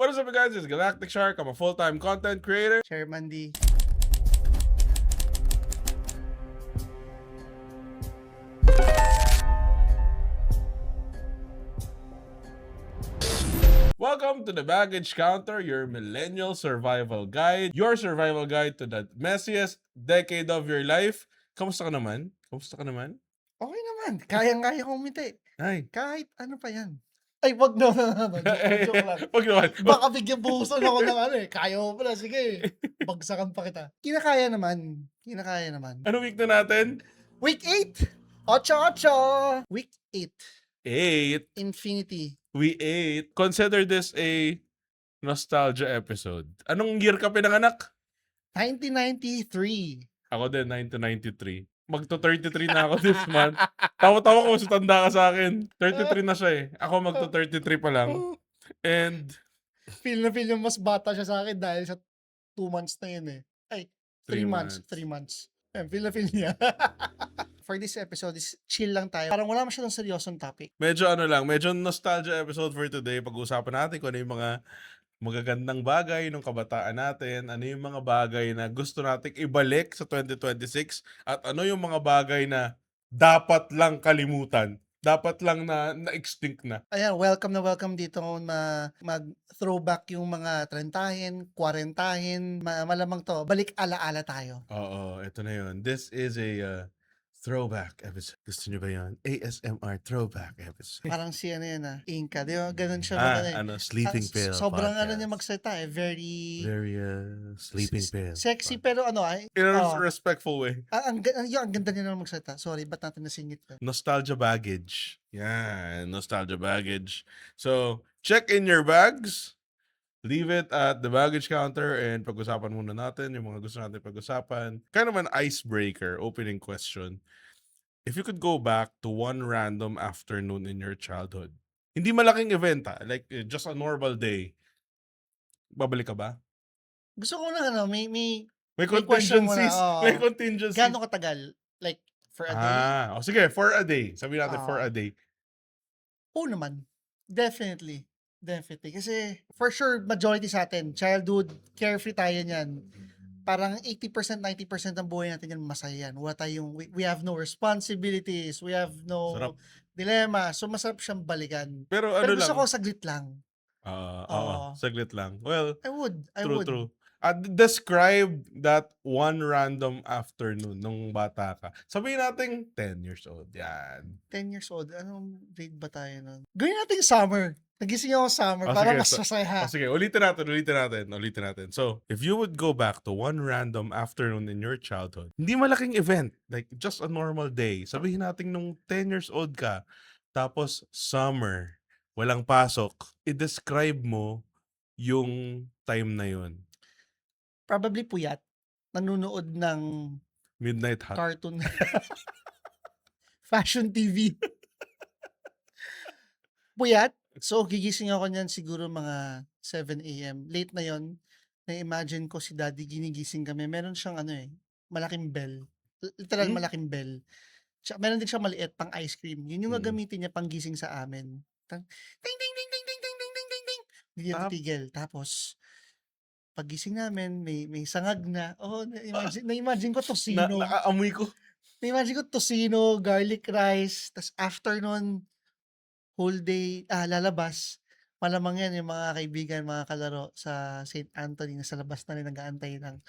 What is up, guys? It's Galactic Shark. I'm a full-time content creator. Chairman D. Welcome to the Baggage Counter, your millennial survival guide. Your survival guide to the messiest decade of your life. Kamusta ka naman? Kamusta ka naman? Okay naman. Kayang-kaya kong umiti. Ay. Kahit ano pa yan. Ay, wag na. Joke lang. Wag naman. Baka bigyan buhusan ako ng ano eh. Kaya mo pala. Sige. Bagsakan pa kita. Kinakaya naman. Ano week na natin? Week 8. 8. Week 8. 8. Infinity. We ate. Consider this a nostalgia episode. Anong year ka pinanganak? 1993. Ako din, 1993. Magto-33 na ako this month. Tawa-tawa ko, tanda ka sa akin. 33 na siya eh. Ako magto-33 pa lang. And Feel na feel yung mas bata siya sa akin dahil sa 2 months na yun eh. Ay, 3 months. 3 months. Feel na feel niya. For this episode is chill lang tayo. Parang wala masyadong seryosong topic. medyo medyo nostalgia episode for today. Pag-uusapan natin kung ano yung mga magagandang bagay ng kabataan natin, ano yung mga bagay na gusto nating ibalik sa 2026, at ano yung mga bagay na dapat lang kalimutan. Dapat lang na-extinct na. Ayan, welcome na welcome dito na mag-throwback yung mga trentahin, kwarentahin, malamang to, balik ala-ala tayo. Oo, ito na yun. This is a throwback episode. Gusto nyo ba yun? ASMR throwback episode. Parang si ano yan Inka, di ba? Ganun siya mag Sleeping Pill sobrang ano podcast. niya magsalita Very sleeping pill. sexy pero ano In a respectful way. ang ganda niya naman magsalita. Sorry, ba't natin nasingit ko? Nostalgia baggage. Yan, nostalgia baggage. So, check in your bags. Leave it at the baggage counter and pag-usapan muna natin yung mga gusto natin pag-usapan. Kind of an icebreaker, opening question. If you could go back to one random afternoon in your childhood, hindi malaking event like just a normal day, babalik ka ba? Gusto ko na may May question muna, contingencies. oo. May contingencies. gaano katagal? Like, for a day? Sige, for a day. Sabihin natin for a day. Oo naman. Definitely. Kasi, for sure, majority sa atin, childhood, carefree tayo niyan. Parang 80%, 90% ng buhay natin yan, masaya yan. We have no responsibilities, we have no Sarap. dilemma. So, masarap siyang balikan. Pero Pero ano gusto lang. ko saglit lang. Oo, saglit lang. Well, I would. true. Describe that one random afternoon nung bata ka. Sabihin natin 10 years old. Yan. 10 years old. Anong grade ba tayo nun? Gawin natin summer. Nagising ako summer para sige, mas masaya. Sige, ulitin natin. So, if you would go back to one random afternoon in your childhood, hindi malaking event, like just a normal day. Sabihin natin nung 10 years old ka, tapos summer, walang pasok, i-describe mo yung time na yun. Probably puyat. Nanonood ng Midnight Hut. cartoon. Fashion TV. Puyat. So, gigising ako niyan siguro mga 7 a.m. Late na yon. Na-imagine ko si daddy ginigising kami. Meron siyang malaking bell. Literal malaking bell. Meron din siya maliit pang ice cream. Yun yung gagamitin niya pang gising sa amin. Ting, ting, ting, ting, ting, ting, ting, ting, ting, ting. Hindi niya titigil. Tapos, paggising namin, may sangag na. Na-imagine ko tosino. Nakaamoy ko. Na-imagine ko tosino, garlic rice, tas after nun, whole day, lalabas. Malamang yan yung mga kaibigan, mga kalaro sa St. Anthony na sa labas na rin nag-aantay lang.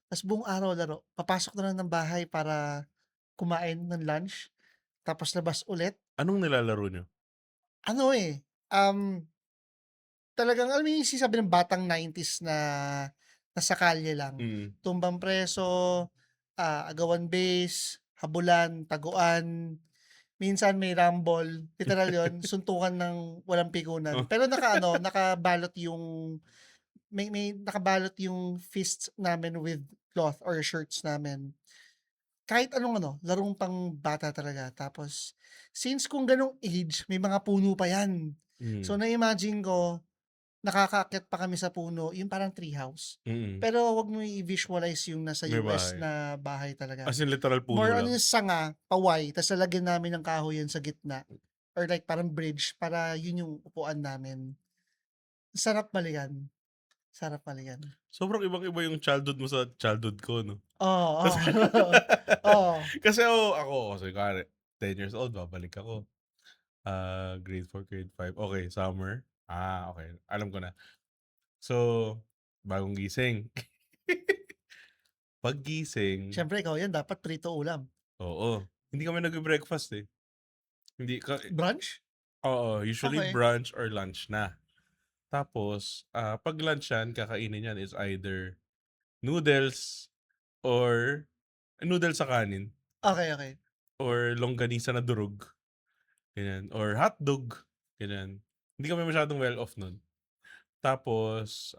Tas buong araw laro. Papasok na lang ng bahay para kumain ng lunch. Tapos labas ulit. Anong nilalaro nyo? Talagang alam mo yung sinasabi ng batang 90s na nasa kalye lang. Tumbang preso, agawan base, habulan, taguan, minsan may rumble, literal yon, suntukan ng walang pikunan. Pero nakabalot yung may nakabalot yung fists namin with cloth or shirts namin. Kahit anong larong pang bata talaga. Tapos, since kung ganong age, may mga puno pa yan. So, na-imagine ko, nakakaakyat pa kami sa puno, yung parang treehouse. Pero wag mo i-visualize yung nasa May US bahay. na bahay talaga. As in literal puno More lang. yung sanga, paway, tapos lalagyan namin ng kahoy yan sa gitna. Or like parang bridge, para yun yung upuan namin. Sarap balikan, sarap balikan. Sobrang ibang-iba yung childhood mo sa childhood ko 'no? Oo, Kasi oo. Oo, kasi ako kasi kunwari 10 years old babalik ako, grade 4, grade 5, okey summer, okey alam ko na. So, bagong gising. Paggising, siyempre ikaw 'yan dapat prito ulam. oo, hindi kami nagbe-breakfast, eh. Hindi ka Brunch? Oo, usually Okey. brunch or lunch na. Tapos, 'pag lunch yan kakainin yan is either noodles or noodles sa kanin Okey, okey. or longganisa na durog, ganyan, or hotdog, ganyan. Hindi kami masyadong well off nun. Tapos,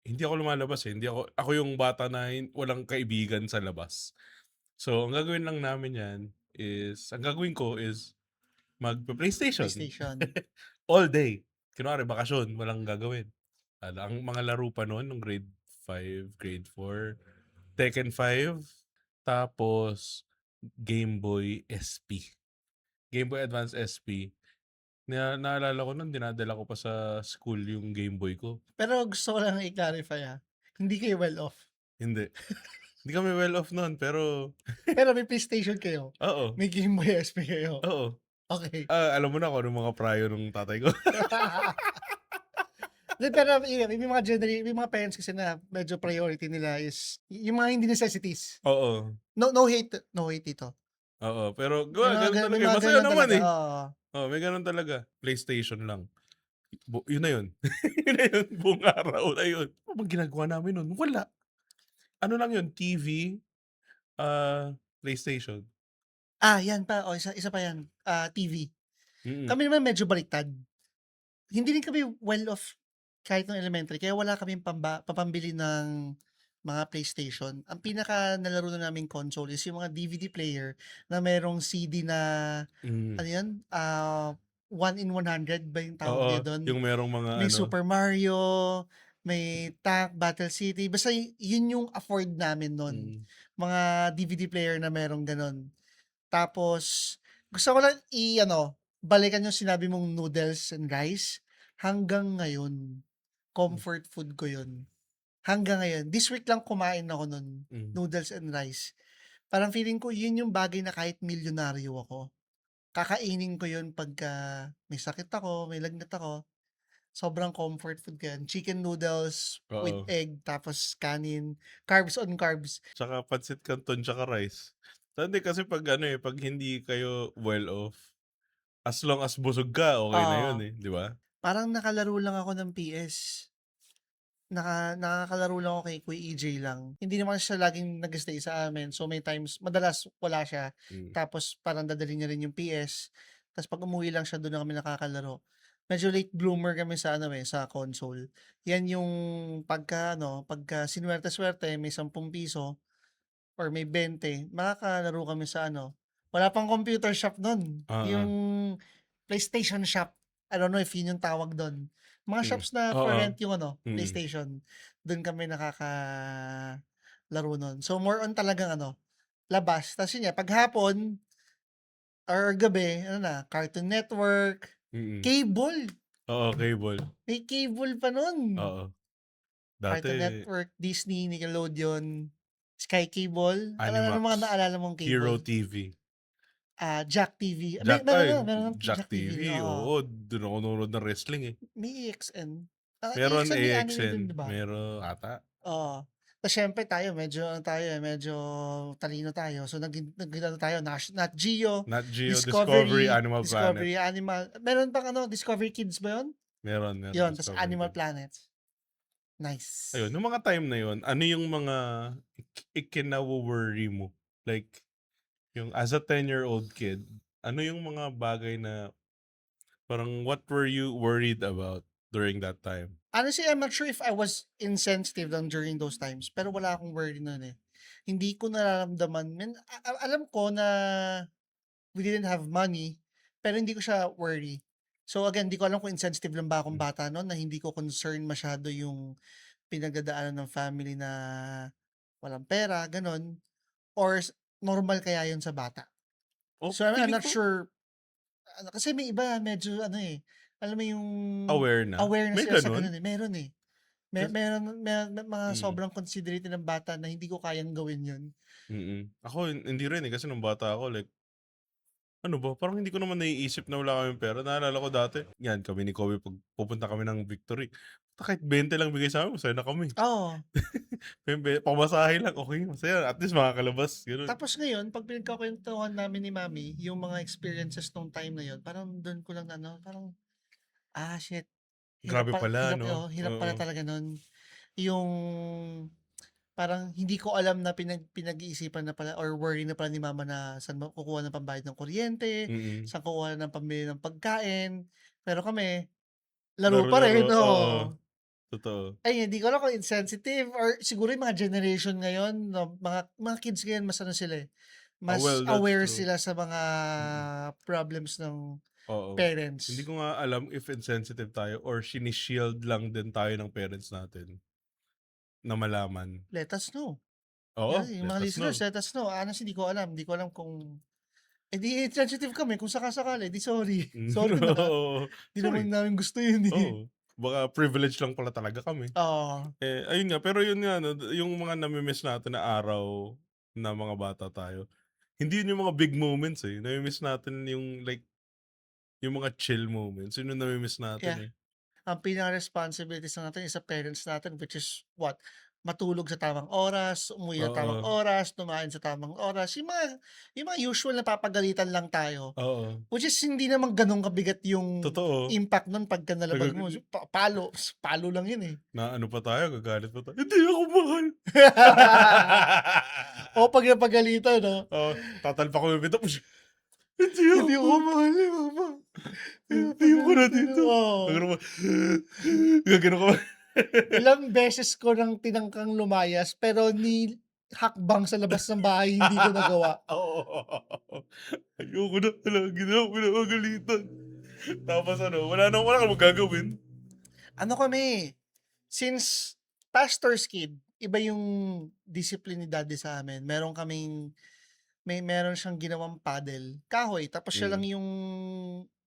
hindi ako lumalabas, eh, hindi ako yung bata na walang kaibigan sa labas. So, ang gagawin lang namin yan is ang gagawin ko is magpe-PlayStation PlayStation. all day. Kunwari bakasyon, walang gagawin. Ang mga laro pa noon nung grade 5, grade 4, Tekken 5, tapos Game Boy SP. Game Boy Advance SP. Naalala ko nun dinadala ko pa sa school yung Game Boy ko. Pero gusto ko lang i-clarify, hindi kayo well off. Hindi. Hindi kami well off nun pero Pero may PlayStation kayo, oo, may Game Boy SP kayo. oo. Okey. Alam mo na kung anong mga prayo nung tatay ko. 'Di, pero yun may mga parents kasi na medyo priority nila is yung mga hindi necessities. Oo, No hate dito. oo. Pero ganun May talaga, eh, mga masaya gano'n naman, talaga, eh. oo. Oo, may ganun talaga. PlayStation lang. Yun na yun. Yun na yun, buong araw na yun. Ano bang ginagawa namin nun? Wala. Ano lang yun, TV, PlayStation. 'Yan pa, isa pa 'yan, TV. Mm. Kami naman medyo baliktad. Hindi rin kami well off kahit nung elementary kaya wala kaming pambili ng mga PlayStation. Ang pinaka nalaro na naming console is yung mga DVD player na merong CD na Hmm. ano yun, 1 in 100 ba yung tawag Oo, nila dun? yung merong mga May ano, Super Mario, may Tank, Battle City, basta yun yung afford namin nun, hmm, mga DVD player na merong gano'n. Tapos gusto ko lang balikan yung sinabi mong noodles and rice. Hanggang ngayon, hmm, comfort food ko yun. Hanggang ngayon. This week lang kumain ako nun, hmm. noodles and rice. Parang feeling ko yun yung bagay na kahit milyonaryo ako, kakainin ko yun pagka may sakit ako, may lagnat ako. Sobrang comfort food ko yan. Chicken noodles with Oo, egg tapos kanin, carbs on carbs. tsaka pansit canton tsaka rice. Hindi kasi 'pag ano, eh, 'pag hindi kayo well off, as long as busog ka okey na yun, Oo, eh, 'di ba? parang nakalaro lang ako ng PS. Nakakalaro lang ako kay Kuya EJ lang. Hindi naman siya laging nag-stay sa amin. So, may times madalas wala siya. Hmm, Tapos parang dadalhin niya rin yung PS. Tapos 'pag umuwi lang siya, dun na kami nakakalaro. Medyo late bloomer kami sa sa console. Yan yung pagka sinuwerte-swerte may ₱10 or may 20 makakalaro kami sa wala pang computer shop nun, oo, yung PlayStation shop. I don't know if yun yung tawag dun. Mga hmm, shops na for oo, rent yung mm. PlayStation, dun kami nakakalaro nun. So, more on talagang labas. Tas yun nga, 'pag hapon or gabi Cartoon Network, Mm. cable, Oo, cable. may cable pa nun. Oo. Dati Cartoon Network, Disney, Nickelodeon, Sky Cable. Ano mga Animax, naalala mong Hero cable? TV, Jack TV. Meron ng Jack Jack TV, TV, oo. oo, dun ako nanonood ng wrestling, eh. May AXN. Meron AXN may anime AXN, din, 'di ba? meron ata. Oo. Tas siyempre tayo medyo talino tayo. So nag-ano tayo, Nat Geo, Nat Geo, Discovery, Discovery, Animal Planet. Discovery Animal. Meron pang Discovery Kids ba 'yun? Meron 'Yun, tas Discovery Animal Kids. Planet. Ayun, Nice. nung mga time na yun, ano yung mga ikinawo-worry mo? Like, yung as a 10-year-old kid, ano yung mga bagay na parang what were you worried about during that time? Honestly, I'm not sure if I was insensitive lang during those times, pero wala akong worry nun, eh. Hindi ko nararamdaman alam ko na we didn't have money, pero hindi ko siya worry. So again, di ko alam kung insensitive lang ba akong Hmm, bata nun na hindi ko concern masyado yung pinagdadaanan ng family na walang pera, gano'n, or normal kaya yun sa bata. So I'm feeling not ko sure, kasi may iba medyo alam mo yung Aware na? aware na May sila sa gano'n? gano'n, eh, meron, eh. Kas Meron may mga hmm, sobrang considerate ng bata na hindi ko kayang gawin 'yun. Ako hindi rin, eh, kasi nung bata ako like, ano ba, parang hindi ko naman naiisip na wala kaming pera. Naalala ko dati, 'yan kami ni Kobe 'pag pupunta kami ng Victory, kahit 20 lang bigay sa'min masaya na kami. Oo, Pamasahe lang, okey masaya at least makakalabas, gano'n. tapos ngayon 'pag pinagkukuwentuhan namin ni mami yung mga experiences nung time na 'yun, parang dun ko lang na-ano, parang, shit, Grabe pala hirap, 'no? hirap pala Oo. talaga nun. Yung parang hindi ko alam na pinag-iisipan na pala or worry na pala ni mama na saan kukuha ng pambayad ng kuryente, Mm. saan kukuha ng pambili ng pagkain. Pero kami, laro pa Laro-laro, rin, oo, oo. totoo. Ay, hindi ko alam kung insensitive or siguro yung mga generation ngayon 'no, mga kids ngayon mas ano sila, eh, mas Well, that's aware true. sila sa mga Mm, problems ng oo. Hindi parents. ko nga alam if insensitive tayo or shini-shield lang din tayo ng parents natin na malaman. Let us know. Oo, Yeah, yung let mga us listeners, know. let us know. Honestly, hindi ko alam kung di insensitive kami kung saka-sakali, di sorry. Sorry na, Oo, di naman sorry. namin gusto yun, eh. Oo, baka privilege lang pala talaga kami. Oo, Eh, ayun nga, pero yun nga 'no, yung mga nami-miss natin na araw na mga bata tayo, hindi yun yung mga big moments, eh, nami-miss natin yung like, yung mga chill moments, yun yung nami-miss natin, yeah. eh. Ang pinaka-responsibilities na natin is sa parents natin which is what? Matulog sa tamang oras, umuwi ng tamang Oo, oras, kumain sa tamang oras, yung mga usual na papagalitan lang tayo. oo, Which is hindi naman gano'n kabigat yung totoo. impact nun pagka nalabag Nagag mo. So, palo, palo lang yun, eh. na ano pa tayo, gagalit pa tayo, "Hindi ako mahal." O 'pag napagalitan 'no, Oo, tatalpak ko yung pinto, "Hindi ako "Hindi ako mahal, mahal ni mama." tingin ko na Napagalitan na dito." oo. Gaganon ka, gaganon ka. Ilang beses ko ng tinangkang lumayas pero ni hakbang sa labas ng bahay hindi ko nagawa. Oo. Ayoko na, lagi na ako pinapagalitan. Tapos ano, wala kang magagawin. Ano kami, since pastor's kid, iba yung discipline ni daddy sa amin. Meron siyang ginawang paddle, kahoy tapos siya lang Hmm, yung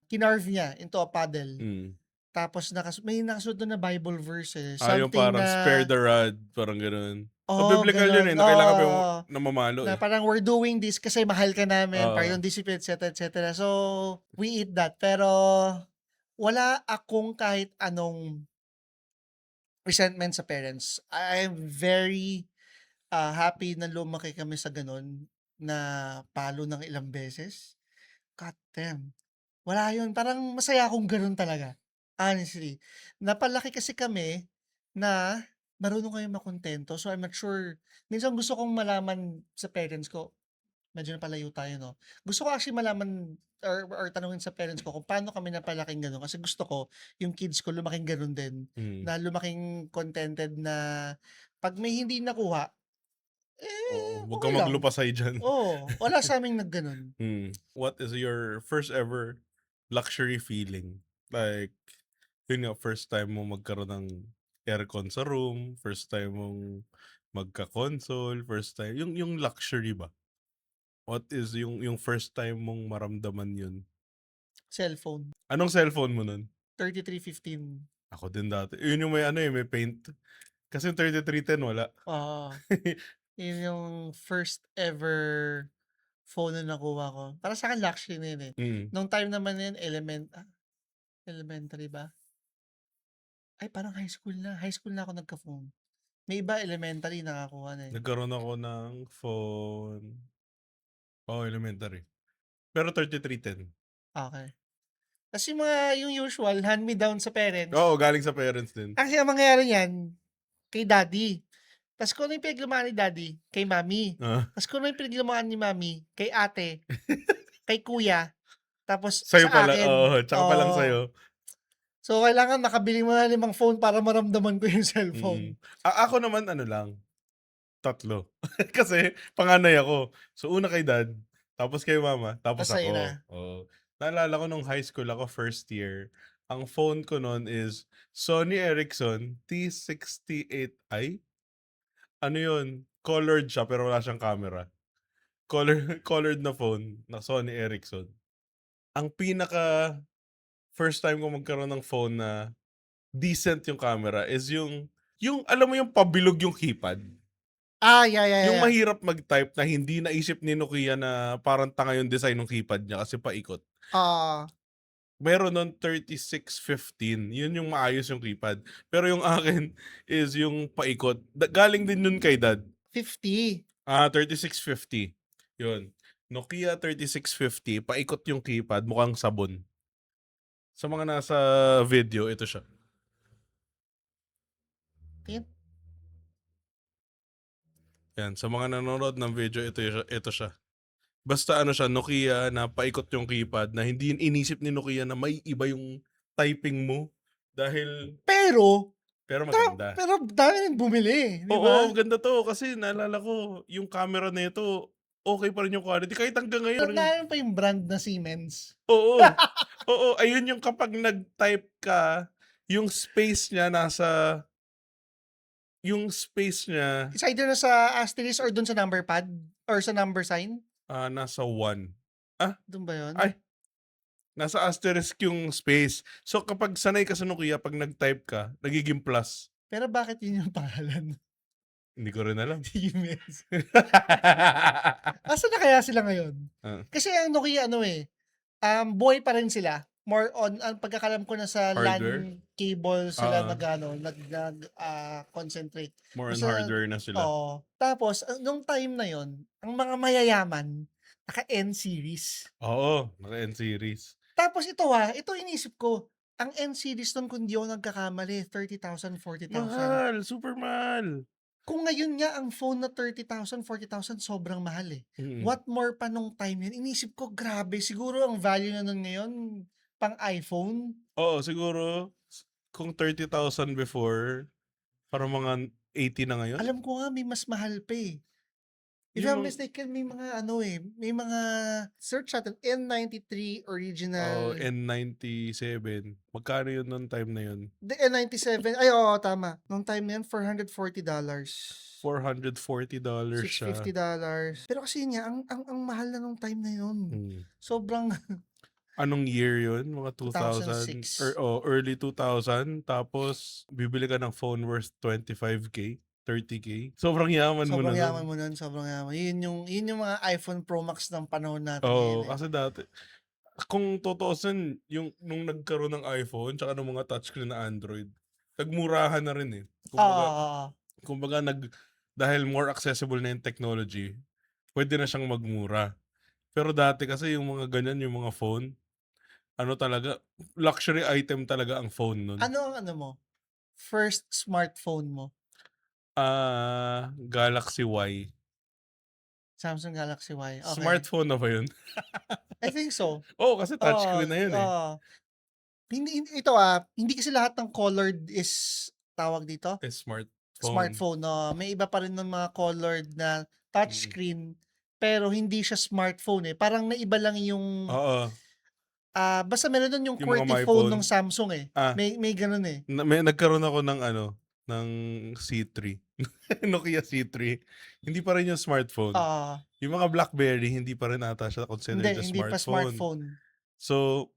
kinarve niya into a paddle. hmm. Tapos may nakasunod dun na Bible verse, eh, Yung something parang na spare the rod, parang gano'n. Biblical yun, gano'n, eh, na kailangan mo yung oo. namamalo, Na eh. parang we're doing this kasi mahal ka namin, para Oo, yung discipline, et cetera. So, we eat that. Pero wala akong kahit anong resentment sa parents. I'm very, happy na lumaki kami sa gano'n, na palo ng ilang beses. God damn, wala yun. Parang masaya akong gano'n talaga, honestly. Napalaki kasi kami na marunong kaming makuntento. So, I'm not sure minsan gusto kong malaman sa parents ko. Medyo napalayo tayo 'no. Gusto ko actually malaman or tanungin sa parents ko kung paano kami napalaking gano'n kasi gusto ko yung kids ko lumaking gano'n din, hmm, na lumaking contented na 'pag may hindi nakuha, oo. Wag okey kang lang. maglupasay diyan. Oo, wala sa'ming nag-gano'n. What is your first ever luxury feeling? Like, yun nga, first time mo magkaroon ng aircon sa room, first time mong magka-console, first time yung luxury ba? What is yung first time mong maramdaman yun? Cellphone, Anong cellphone mo nun? 3315. Ako din dati. Yun yung may ano, eh, may paint. Kasi yung 3310 wala. Oo, yun yung first ever phone na nakuha ko. Para sa'kin luxury na yun, eh. Mm. Nung time naman na yun elementary ba? Ay parang high school na ako nagka-phone. May iba elementary nakakuha na, eh. Nagkaroon ako ng phone, elementary. Pero 3310. Okey. Tas yung usual hand-me-down sa Oo, parents. galing sa parents din. Actually ang mangyayari niyan, kay daddy. Tas kung ano yung pinaglumaan ni daddy, kay mommy. Ah, Tas kung ano yung pinaglumaan ni mommy, kay ate, kay kuya, tapos sa'yo sa pala, akin. oo, tsaka pa lang Oo. sa'yo. So, kailangan makabili mo ng 5 phone para maramdaman ko yung Mm. cellphone. Ako naman ano lang, 3. Kasi panganay ako. So, una kay dad, tapos kay mama, tapos Tas sa'yo na. ako, oo. Naalala ko nung high school ako, first year, ang phone ko nun is Sony Ericsson T68i. Ano yun, colored siya pero wala siyang camera. Colored na phone na Sony Ericsson. Ang pinaka first time ko magkaroon ng phone na decent yung camera is yung alam mo yung pabilog yung keypad? Yung Yeah. mahirap mag-type na hindi naisip ni Nokia na parang tanga yung design ng keypad niya kasi paikot. Oo. Meron nun 3615, yun yung maayos yung keypad. Pero yung akin is yung paikot. Galing din yun kay dad. 50. 3650. Yun. Nokia 3650, paikot yung keypad, mukhang sabon. Sa mga nasa video, ito siya. Tingin. Yan, sa mga nanonood ng video, ito siya. Basta ano siya, Nokia na paikot yung keypad na hindi inisip ni Nokia na may iba yung typing mo dahil Pero maganda. pero dami ring bumili, di ba? Oo, ganda to kasi naalala ko yung camera na ito, okay pa rin yung quality kahit hanggang ngayon. Naalala pa yung brand na Siemens. Oo. Oo, ayun yung kapag nag-type ka, yung space niya It's either nasa asterisk or dun sa number pad or sa number sign. Nasa 1. Dun ba yun? Ay, nasa asterisk yung space. So kapag sanay ka sa Nokia, pag nag-type ka, nagiging plus. Pero bakit yun yung pangalan? Hindi ko rin alam. Siemens. Asan na kaya sila ngayon? Kasi ang Nokia buhay pa rin sila. More on, ang pagkakalam ko na sa Hardware? LAN cable sila concentrate. More on Basta, hardware na sila. Oo. Tapos, nung time na yon, ang mga mayayaman, naka-N series. Oo, naka-N series. Tapos ito inisip ko, ang N series nun kung di ako nagkakamali, 30,000, 40,000. Mahal, super mahal. Kung ngayon nga ang phone na 30,000, 40,000 sobrang mahal eh. What more pa nung time yun? Inisip ko, grabe, siguro ang value na nun ngayon, pang iPhone. Oo, siguro, kung 30,000 before, parang mga 80 na ngayon. Alam ko nga, may mas mahal pa eh. If I'm mistaken, may mga may mga search natin, N93 original. N97. Magkano yun nung time na yun? The N97, ay oo, tama. Nung time na yun, $440. $440 siya. $650. Pero kasi yun nga, ang mahal na nung time na yun. Sobrang... Anong year yun? Mga 2006. Early 2000. Tapos, bibili ka ng phone worth 25K, 30K. Sobrang yaman mo na. Sobrang yaman. Yun yung mga iPhone Pro Max ng panahon natin. Oo, kasi dati, kung totoosin, nung nagkaroon ng iPhone, tsaka ng mga touchscreen na Android, nagmurahan na rin eh. Kumbaga, dahil more accessible na yung technology, pwede na siyang magmura. Pero dati kasi yung mga ganyan, yung mga phone, talaga, luxury item talaga ang phone nun. Ano ang mo? First smartphone mo? Galaxy Y. Samsung Galaxy Y. Okay. Smartphone na ba yun? I think so. Oo, kasi touchscreen na yun eh. Hindi kasi lahat ng colored is tawag dito? Smartphone. May iba pa rin ng mga colored na touchscreen pero hindi siya smartphone eh. Parang naiba lang yung... basta meron doon yung QWERTY phone ng Samsung eh. May ganun eh. May nagkaroon ako ng C3. Nokia C3. Hindi pa rin yung smartphone. Yung mga BlackBerry, hindi pa rin ata siya considered a smartphone. Hindi pa smartphone. So,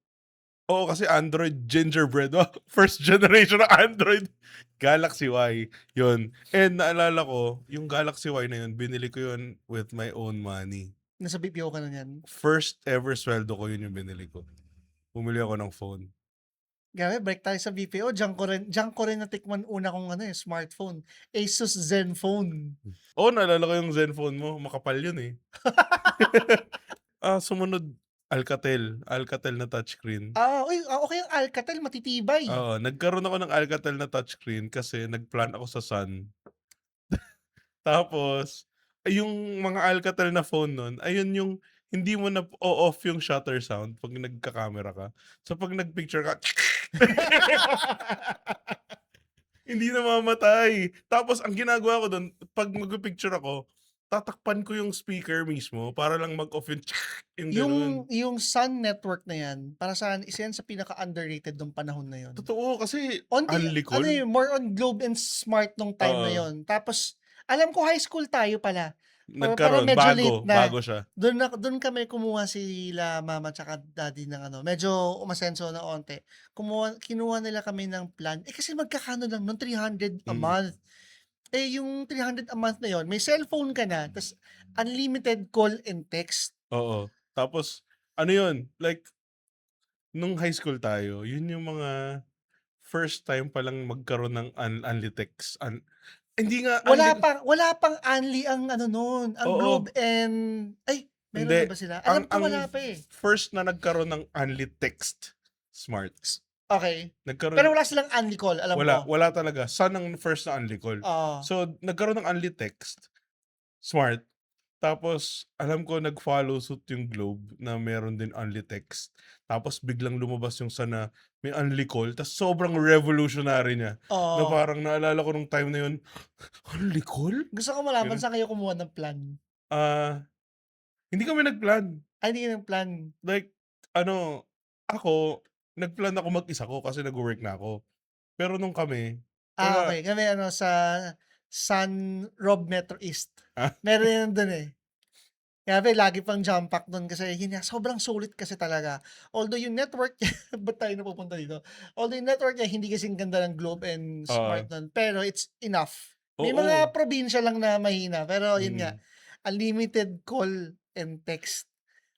kasi Android gingerbread. First generation ng Android. Galaxy Y. Yun. And naalala ko, yung Galaxy Y na yun, binili ko yun with my own money. Nasa BPO ka na yan? First ever sweldo ko, yun yung binili ko. Bumili ako ng phone. Grabe, break tayo sa BPO. Diyan ko rin natikman una kong smartphone. Asus Zenfone. Naalala ko yung Zenfone mo. Makapal yun eh. Sumunod, Alcatel na touchscreen. Okay yung Alcatel, matitibay. Nagkaroon ako ng Alcatel na touchscreen kasi nagplan ako sa Sun. Tapos, yung mga Alcatel na phone nun, ayun yung hindi mo na off yung shutter sound pag nagka-camera ka. So pag nag-picture ka, hindi na mamatay. Tapos ang ginagawa ko doon, pag mag-picture ako, tatakpan ko yung speaker mismo para lang mag-off yung yung Sun network na yan, para saan, isa yan sa pinaka-underrated nung panahon na yun. Totoo, kasi unlikol. More on Globe and Smart nung time na yun. Tapos, alam ko high school tayo pala. Parang Nagkaroon, medyo late na. bago siya. Do'n kami kumuha sila mama tsaka daddy ng ano, medyo umasenso ng onti. Kinuha nila kami ng plan, kasi magkakano lang nun, 300 a Mm, month. Eh, yung 300 a month na yun, may cellphone ka na ta's unlimited call and text. oo. Tapos ano yun, like nung high school tayo, yun yung mga first time palang magkaroon ng Unlitex, hindi nga Wala pang Only ang ano nun, ang oo, Globe and ay, meron hindi. na ba sila? Ang Alam ko wala pa, eh. first na nagkaroon ng Unlitext Smart, Okey. Pero nagkaroon wala silang Only call, alam ko. wala talaga. Sun ang first na Unlicall. Oo. So, nagkaroon ng Unlitext Smart, tapos alam ko nag-follow suit yung Globe na meron din Unlitext. Tapos biglang lumabas yung Sun na may Unlicall, ta's sobrang revolutionary niya na Oo. parang naalala ko nung time na yun, Unlicall? Gusto ko malaman Gano'n. saan kayo kumuha ng plan? Ah, hindi kami nagplan. Hindi kayo nag-plan? Like ano, ako, nagplan ako mag-isa ko kasi nagwo-work na ako. Pero nung kami, wala. Okey. Kami ano sa San Rob Metro East. Ah, Meron yan dun, eh. Grabe lagi pang jam pack dun kasi yun nga sobrang sulit kasi talaga. Although yung network niya ba't tayo napupunta dito? Although yung network niya hindi kasing ganda ng Globe and oo. Smart nun, pero it's enough. May mga Oo. probinsya lang na mahina, pero yun nga, Mm. unlimited call and text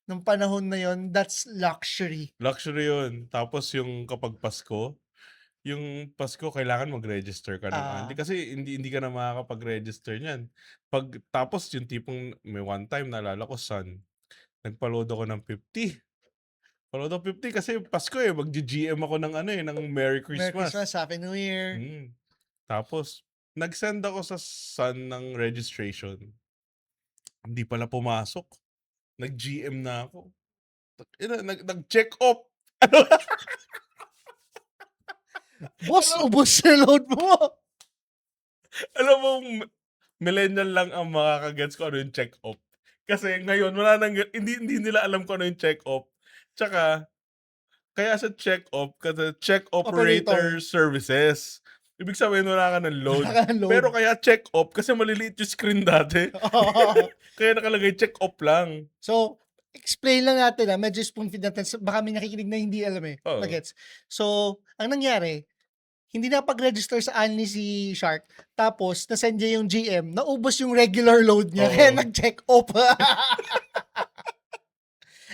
nung panahon na yun, that's luxury. Luxury yun. Tapos yung kapag Pasko, yung Pasko kailangan mag-register ka ng Unli Ah, kasi hindi hindi ka na makakapag-register niyan. Tapos yung tipong may one time naalala ko, nagpa-load ako ng 50. Pa-load ako 50 kasi Pasko, eh, maggi-GM ako ng ano, eh, ng Merry Merry Christmas. Christmas, Happy New Year. Mm. Tapos nag-send ako sa ng registration, hindi pala pumasok. Nag-GM na ako. Ina nag-check off. Ano Boss, alam ubos na load mo. alam mo millennial lang ang makaka-gets kung ano yung check off. Kasi ngayon wala nang hindi nila alam kung ano yung check off. Tsaka kaya sa check off kasi check operator Operator, services. Ibig sabihin wala ka ng wala load. ka ng load. Pero kaya check off kasi maliliit yung screen dati. Oo. Kaya nakalagay check off lang. So, explain lang natin, medyo spoon-feed natin baka may nakikinig na hindi alam, eh, Oo. magets. So, ang nangyari, hindi nakapag-register sa Unli si Shark, tapos na-send niya yung GM, naubos yung regular load niya kaya Oo. nag-check off.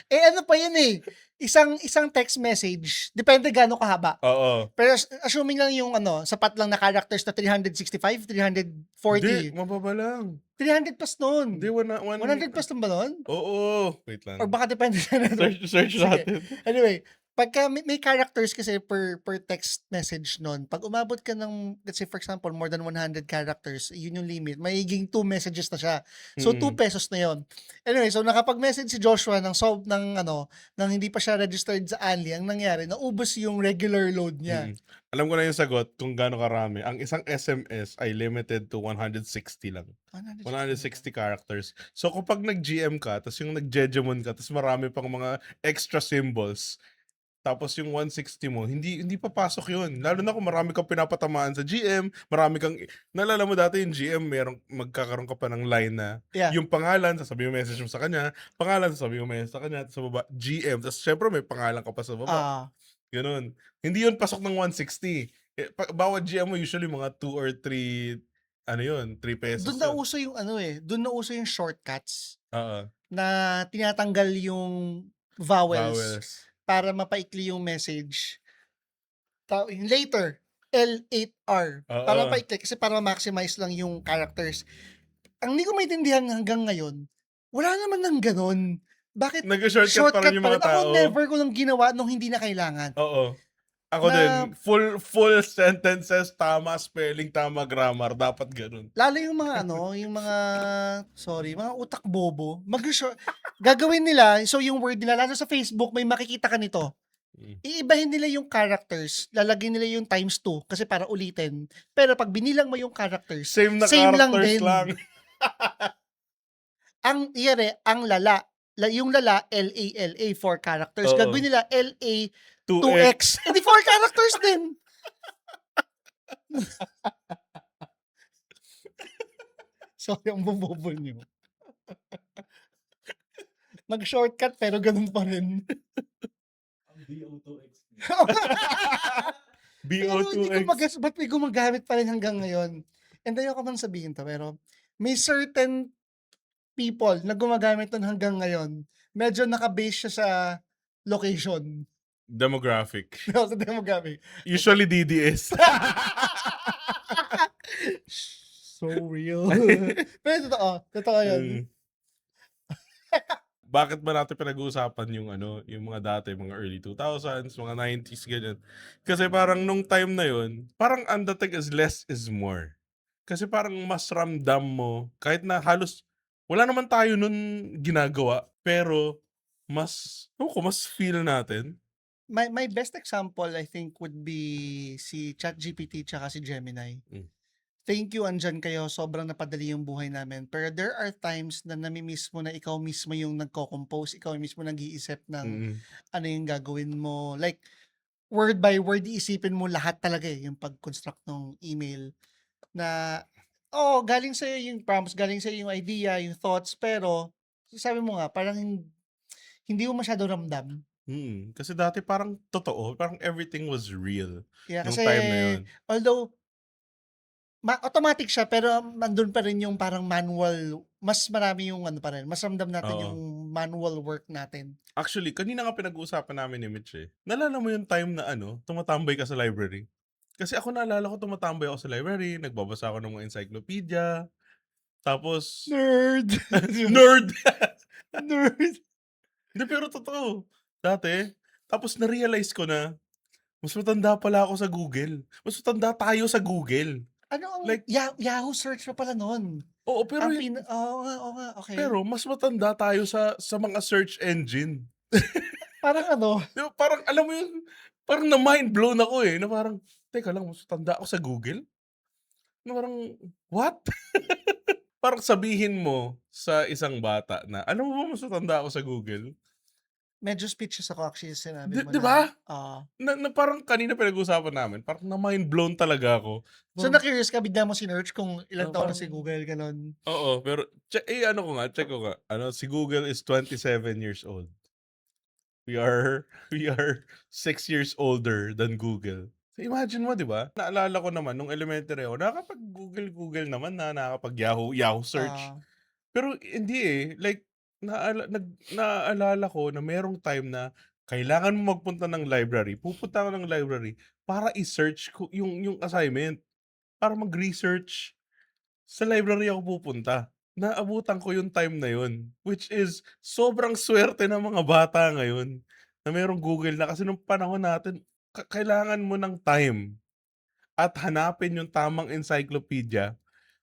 Eh, ano pa yun, eh, isang text message, depende gaano kahaba. Oo. Pero assuming lang yung ano, sapat lang na characters na 365, Hindi, 340, mababa lang. 300 plus Hindi, nun. one 100 plus nun ba nun? oo. Wait Or lang. baka depende sa network. Search Sige. natin. Anyway, pagka may characters kasi per text message nun, 'pag umabot ka ng let's say for example more than 100 characters, yun yung limit, magiging 2 messages na siya. So, Mm. ₱2 na yun. Anyway, so nakapag-message si Joshua ng ano, ng hindi pa siya registered sa Only, ang nangyari naubos yung regular load niya. Mm. Alam ko na yung sagot kung gaano karami. Ang isang SMS ay limited to 160 lang. 160 160 characters. So kapag nag-GM ka, tapos yung nag-Jejemon ka, tapos marami pang mga extra symbols, tapos yung 160 mo, hindi papasok yun. Lalo na kung marami kang pinapatamaan sa GM, marami kang, naalala mo dati yung GM, magkakaroon ka pa ng line na, Yeah. yung pangalan, sasabihin mo message mo sa kanya, pangalan, sasabihin mo message sa kanya, tapos sa baba, GM, tapos syempre may pangalan ka pa sa baba. Ah, Gano'n. Hindi 'yun pasok ng 160. Bawat GM mo usually mga 2 or 3 ano 'yun, ₱3 'yun. dun nauso yung shortcuts Oo, na tinatanggal yung vowels vowels. para mapaikli yung message. Yung later, L8R. Para Oo, mapaikli kasi para ma-maximize lang yung characters. Ang hindi ko maintindihan hanggang ngayon, wala naman ng gano'n. Bakit nagso-shortcut pa rin shortcut yung pa rin? mga Ako tao. never ko lang ginawa nung hindi na kailangan. Oo, ako Na din. Full sentences, tama spelling, tama grammar, dapat gano'n. lalo yung mga ano, yung mga sorry, mga utak bobo, gagawin nila, so yung word nila lalo sa Facebook may makikita ka nito. Mm. Iibahin nila yung characters, lalagyan nila yung times 2 kasi para ulitin. Pero 'pag binilang mo yung characters, Same na same lang characters din. lang. Ang iyari, ang yung lala, LALA, 4 characters. Oo, Gagawin nila LA 2x. 2X, eh di 4 characters din. Sorry, ang bobobo niyo. Mag-shortcut pero ganun pa rin. Ang BO2X. Pero hindi ko BO2X. ma-gets ba't may gumagamit pa rin hanggang ngayon. And ayoko man sabihin 'to, pero may certain people na gumagamit nun hanggang ngayon. Medyo naka-base siya sa location. Demographic. Sa demographic. Usually DDS. So real. Pero totoo yun. Mm. Bakit ba natin pinag-uusapan yung ano, yung mga dati, mga early 2000s, mga 90s, ganyan? Kasi parang nung time na yun, parang ang dating is less is more. Kasi parang mas ramdam mo, kahit na halos, wala naman tayo nun ginagawa, pero mas feel natin. My best example I think would be si ChatGPT tsaka si Gemini. Thank you, andyan kayo. Sobrang napadali yung buhay namin. Pero there are times na nami-miss mo na ikaw mismo yung nagko-compose, ikaw mismo nag-iisip ng ano yung gagawin mo. Like, word by word, iisipin mo lahat talaga yung pag-construct ng email. Na, galing sa'yo yung prompts, galing sa'yo yung idea, yung thoughts, pero, sabi mo nga, parang hindi mo masyado ramdam. Kasi dati parang totoo, parang everything was real. Yeah, Nung kasi, time na yun. although, automatic siya, pero nandun pa rin yung parang manual, mas marami yung ano pa rin, mas ramdam natin Oo. yung manual work natin. Actually, kanina nga pinag-uusapan namin ni Mitch eh. Naalala mo yung time na tumatambay ka sa library? Kasi ako naalala ko tumatambay ako sa library, nagbabasa ako ng mga encyclopedia, tapos... Nerd! Nerd! Nerd! Hindi, pero totoo. Dati, tapos na-realize ko na, mas matanda pala ako sa Google. Mas matanda tayo sa Google. Ano ang, Like, Yahoo search pa pala nun. oo, pero Oo nga, okay. pero mas matanda tayo sa mga search engine. Parang ano, Di ba, parang alam mo yun, parang na-mind blown ako eh, na parang, teka lang, mas matanda ako sa Google? Na parang, what? Parang sabihin mo sa isang bata na, alam mo ba mas matanda ako sa Google? medyo speechless ako actually sa sinabi mo Di ba? na, Na parang kanina pinag-usapan namin, parang na-mind blown talaga ako. so Parang, na-curious ka, bigla mo sinearch kung ilang taon na parang, si Google, ganon. oo, pero, check ko nga, si Google is 27 years old. We are 6 years older than Google. So imagine mo, di ba? Naalala ko naman, nung elementary ako, nakakapag-Google naman na, nakakapag-Yahoo search. Pero hindi eh. Like, naaalala ko na merong time na kailangan mo magpunta ng library. Pupunta ako ng library para i-search ko yung assignment. Para mag-research. Sa library ako pupunta. Naabutan ko yung time na yun. Which is, sobrang swerte ng mga bata ngayon na merong Google na. Kasi nung panahon natin, kailangan mo ng time at hanapin yung tamang encyclopedia.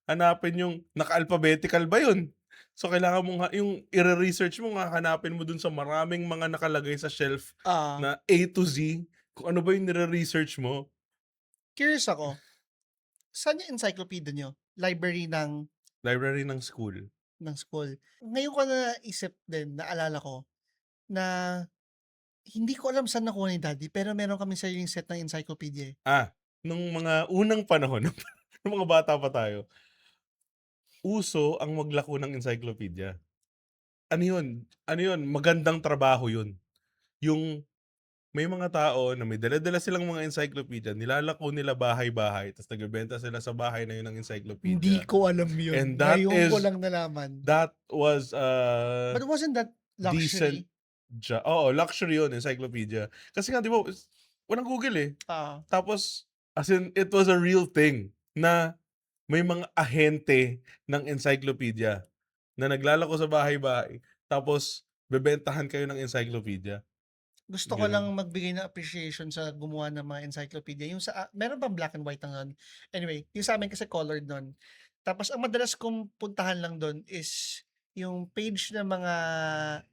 Hanapin yung naka-alphabetical ba yun? So, kailangan mo yung i-research mo nga, hanapin mo dun sa maraming mga nakalagay sa shelf na A to Z, kung ano ba yung nire-research mo. Curious ako, saan yung encyclopedia nyo? Library Library ng school. school. Ngayon ko na naisip din, naalala ko, na hindi ko alam saan nakuha ni Daddy, pero meron kaming sariling set ng encyclopedia. Nung mga unang panahon, nung mga bata pa tayo, uso ang maglako ng encyclopedia. Ano yun? Magandang trabaho yun. Yung may mga tao na may dala-dala silang mga encyclopedia, nilalako nila bahay-bahay, tapos nagbebenta sila sa bahay na yun ng encyclopedia. Hindi ko alam yun. And that Ngayon ko is- lang nalaman. That was But wasn't that luxury? luxury yun, encyclopedia. Kasi nga, di ba, walang Google eh. Ah, Tapos, as in, it was a real thing na may mga ahente ng encyclopedia na naglalako sa bahay-bahay, tapos bebentahan kayo ng encyclopedia. gusto ko Ganun. lang magbigay ng appreciation sa gumawa ng mga encyclopedia. Yung meron bang black and white na nun? Anyway, yung sa amin kasi colored nun. Tapos ang madalas kong puntahan lang doon is yung page ng mga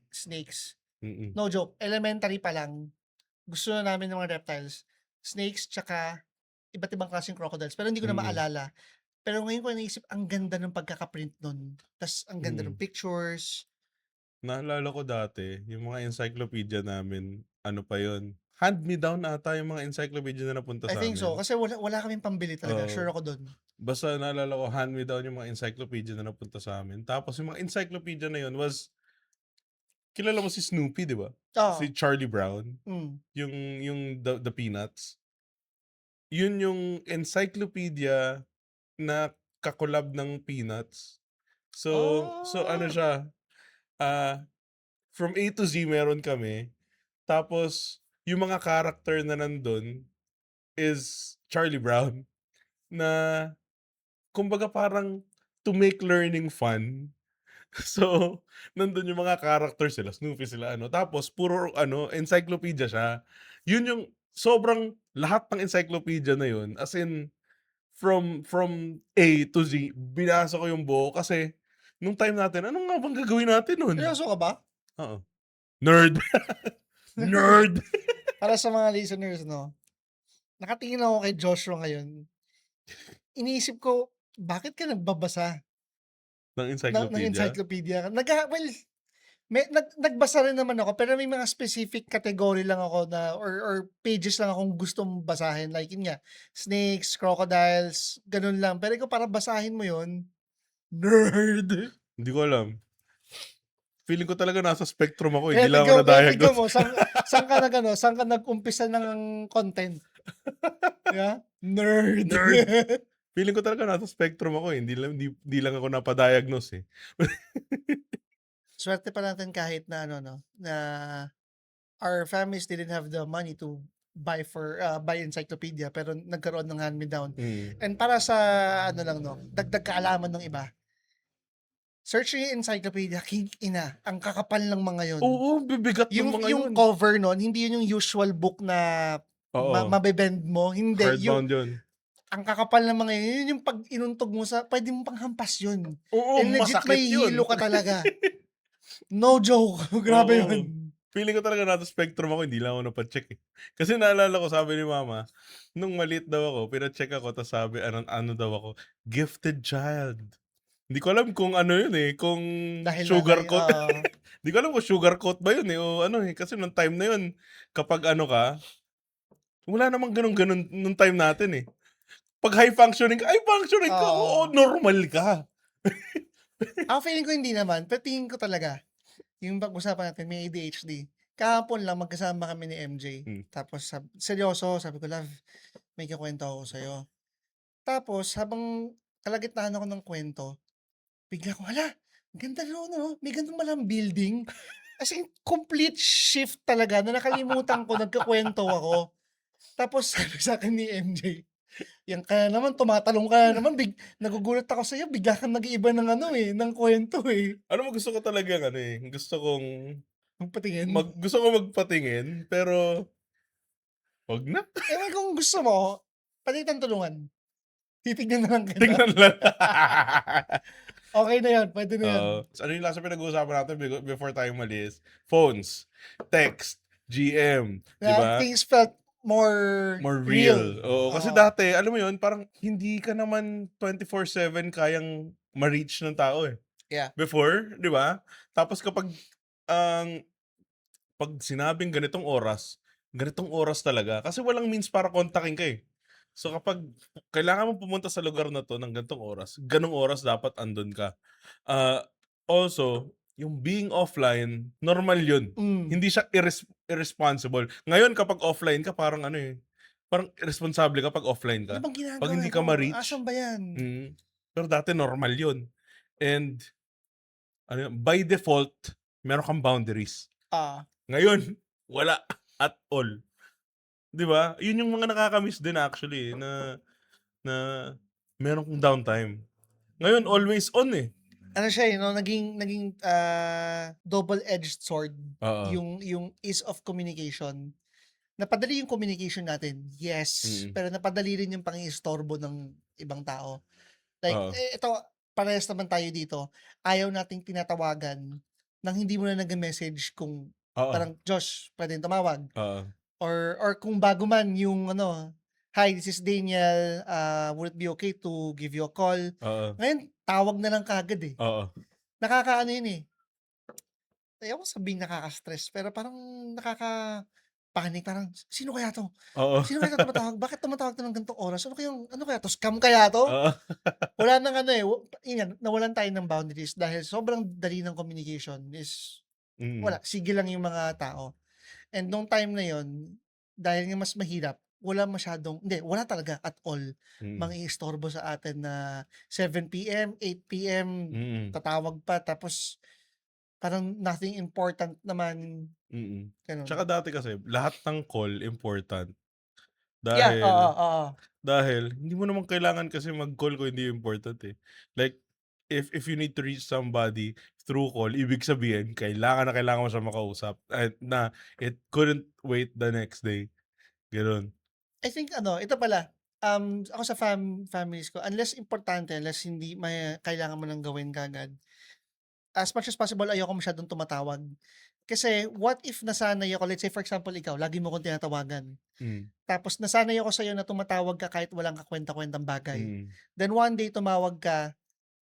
snakes. Mm-mm. No joke, elementary pa lang. Gusto na namin ng mga reptiles. Snakes, tsaka iba't ibang klaseng crocodiles. Pero hindi ko na Mm. maalala. Pero ngayon ko naisip, ang ganda ng pagkakaprint nun. Tapos ang ganda ng pictures. Naalala ko dati, yung mga encyclopedia namin, ano pa yun? Hand-me-down ata yung mga encyclopedia na napunta I sa think amin. so. Kasi wala kaming pambili talaga. Oo. Sure ako doon. Basta naalala ko, hand-me-down yung mga encyclopedia na napunta sa amin. Tapos yung mga encyclopedia na yun was kilala mo si Snoopy, di ba? Si Oo. Charlie Brown. Mm. Yung the Peanuts. Yun yung encyclopedia na kakolab ng Peanuts. So ano Ah. siya, from A to Z meron kami. Tapos, yung mga character na nandun is Charlie Brown. Na, kumbaga parang to make learning fun. So, nandun yung mga character sila, Snoopy sila, ano. Tapos, puro, encyclopedia siya. Yun yung, sobrang, lahat ng encyclopedia na yun, as in, from A to Z, binasa ko yung buo kasi, nung time natin, ano nga bang gagawin natin nun? Seryoso ka ba? Oo. Nerd! Nerd! Para sa mga listeners, no? Nakatingin ako kay Joshua ngayon. Iniisip ko, bakit ka nagbabasa ng ng encyclopedia. encyclopedia? Well, nagbasa rin naman ako, pero may mga specific category lang ako na, or pages lang akong gustong basahin. Like, yun nga, snakes, crocodiles, ganun lang. Pero ikaw, para basahin mo yun, nerd! Hindi ko alam. Feeling ko talaga nasa spectrum ako, Kaya hindi lang ako tignan na-diagnose. mo, saan ka nag-umpisa ng content? Yeah? Nerd! Nerd! Feeling ko talaga nasa spectrum ako, hindi lang ako napadiagnose eh. Swerte pa natin kahit na na our families didn't have the money to buy encyclopedia, pero nagkaroon ng hand-me-down. And para sa lang dagdag kaalaman ng iba, search yung encyclopedia, king ina, ang kakapal ng mga yun. Oo, bibigat ng mga Yung yun. cover nun, hindi yun yung usual book na Oo. mabebend mo. Hindi. Hardbound yun. Ang kakapal ng mga yun yung pag inuntog mo pwede mo pang hampas yun. Oo, And legit masakit may yun. hilo ka talaga. No joke. Grabe Oo. yun. Feeling ko talaga nasa spectrum ako, hindi lang ako napacheck eh. Kasi naalala ko, sabi ni mama, nung maliit daw ako, pinacheck ako, tapos sabi, ano daw ako, gifted child. Hindi ko alam kung ano yun eh, kung Dahil sugarcoat. Hindi ko alam kung sugarcoat ba yun eh, o ano eh, kasi nung time na yun, kapag ano ka, wala namang ganun-ganun nung time natin eh. Pag high functioning ka, oo, normal ka. Ako feeling ko hindi naman, pero tingin ko talaga, yung pag-usapan natin, may ADHD. Kahapon lang magkasama kami ni MJ. Tapos seryoso, sabi ko, love, may kikwento ako sa'yo. Tapos habang kalagitnaan ako ng kwento, bigla ko, hala, ganda no, may ganun malang building. As in, complete shift talaga na nakalimutan ko, nagkakwento ako. Tapos sabi sa akin ni MJ, yan kaya naman, tumatalong ka na naman, nagugulat ako sa'yo, bigla kang nag-iiba ng ng kwento eh. Ano mo gusto ko talaga gusto kong Magpatingin. gusto ko magpatingin, pero wag na. Ewan kung gusto mo, palitan tulungan. Titignan na lang kita. Tingnan lang. Okay na yan, pwede na yan. Ano yung last na pinag-uusapan natin before tayo malis? Phones, text, GM, di ba? Things felt more real. Oo, kasi Oo. dati, alam mo yun, parang hindi ka naman 24/7 kayang ma-reach ng tao eh. Yeah. Before, di ba? Tapos kapag pag sinabing ganitong oras talaga. Kasi walang means para kontakin ka eh. So kapag kailangan mo pumunta sa lugar na to ng ganong oras dapat andun ka. Also, yung being offline, normal yun. Hindi siya irresponsible. Ngayon kapag offline ka, parang parang irresponsible ka pag offline ka. Ano bang ginagawa Pag hindi ka mo? ma-reach. Asan ba yan? Pero dati normal yun. And by default, meron kang boundaries. Ngayon, wala at all. 'Di ba? Yun yung mga nakakamiss din actually na meron kong downtime. Ngayon always on eh. Ano siya naging double-edged sword Oo. yung ease of communication. Napadali yung communication natin, yes, pero napadali rin yung pang-iistorbo ng ibang tao. Like, ito, parehas naman tayo dito. Ayaw nating tinatawagan nang hindi mo na nag-message kung parang, Josh, pwedeng tumawag. Or kung bago man yung hi, this is Daniel, would it be okay to give you a call? Ngayon, tawag na lang kagad eh. Nakakaano yun eh. Ayaw ko sabihin nakaka-stress, pero parang nakaka-panic. Parang, sino kaya to? Sino kaya to tumatawag? Bakit tumatawag to ng ganitong oras? Ano kaya to? Scam kaya to? Wala nang nawalan tayo ng boundaries dahil sobrang dali ng communication is wala, Mm. sige lang yung mga tao. And nung time na yon, dahil nga mas mahirap, wala talaga at all Mm. mangiistorbo sa atin na 7 PM, 8 PM, Mm. tatawag pa tapos parang nothing important naman, Mm. gano'n. Tsaka dati kasi lahat ng call important Yeah, oo, dahil oo. hindi mo naman kailangan kasi mag-call kung hindi important, eh. Like, if you need to reach somebody through call, ibig sabihin kailangan na kailangan mo siya makausap at na it couldn't wait the next day, gano'n. I think ito pala, ako sa families ko, unless hindi kailangan mo ng gawin kaagad, as much as possible ayoko masyadong tumatawag. Kasi what if nasanay ako, let's say for example ikaw, lagi mo akong tinatawagan. Mm. Tapos nasanay ako sa'yo na tumatawag ka kahit walang kakuwenta-kuwentang bagay. Mm. Then one day tumawag ka,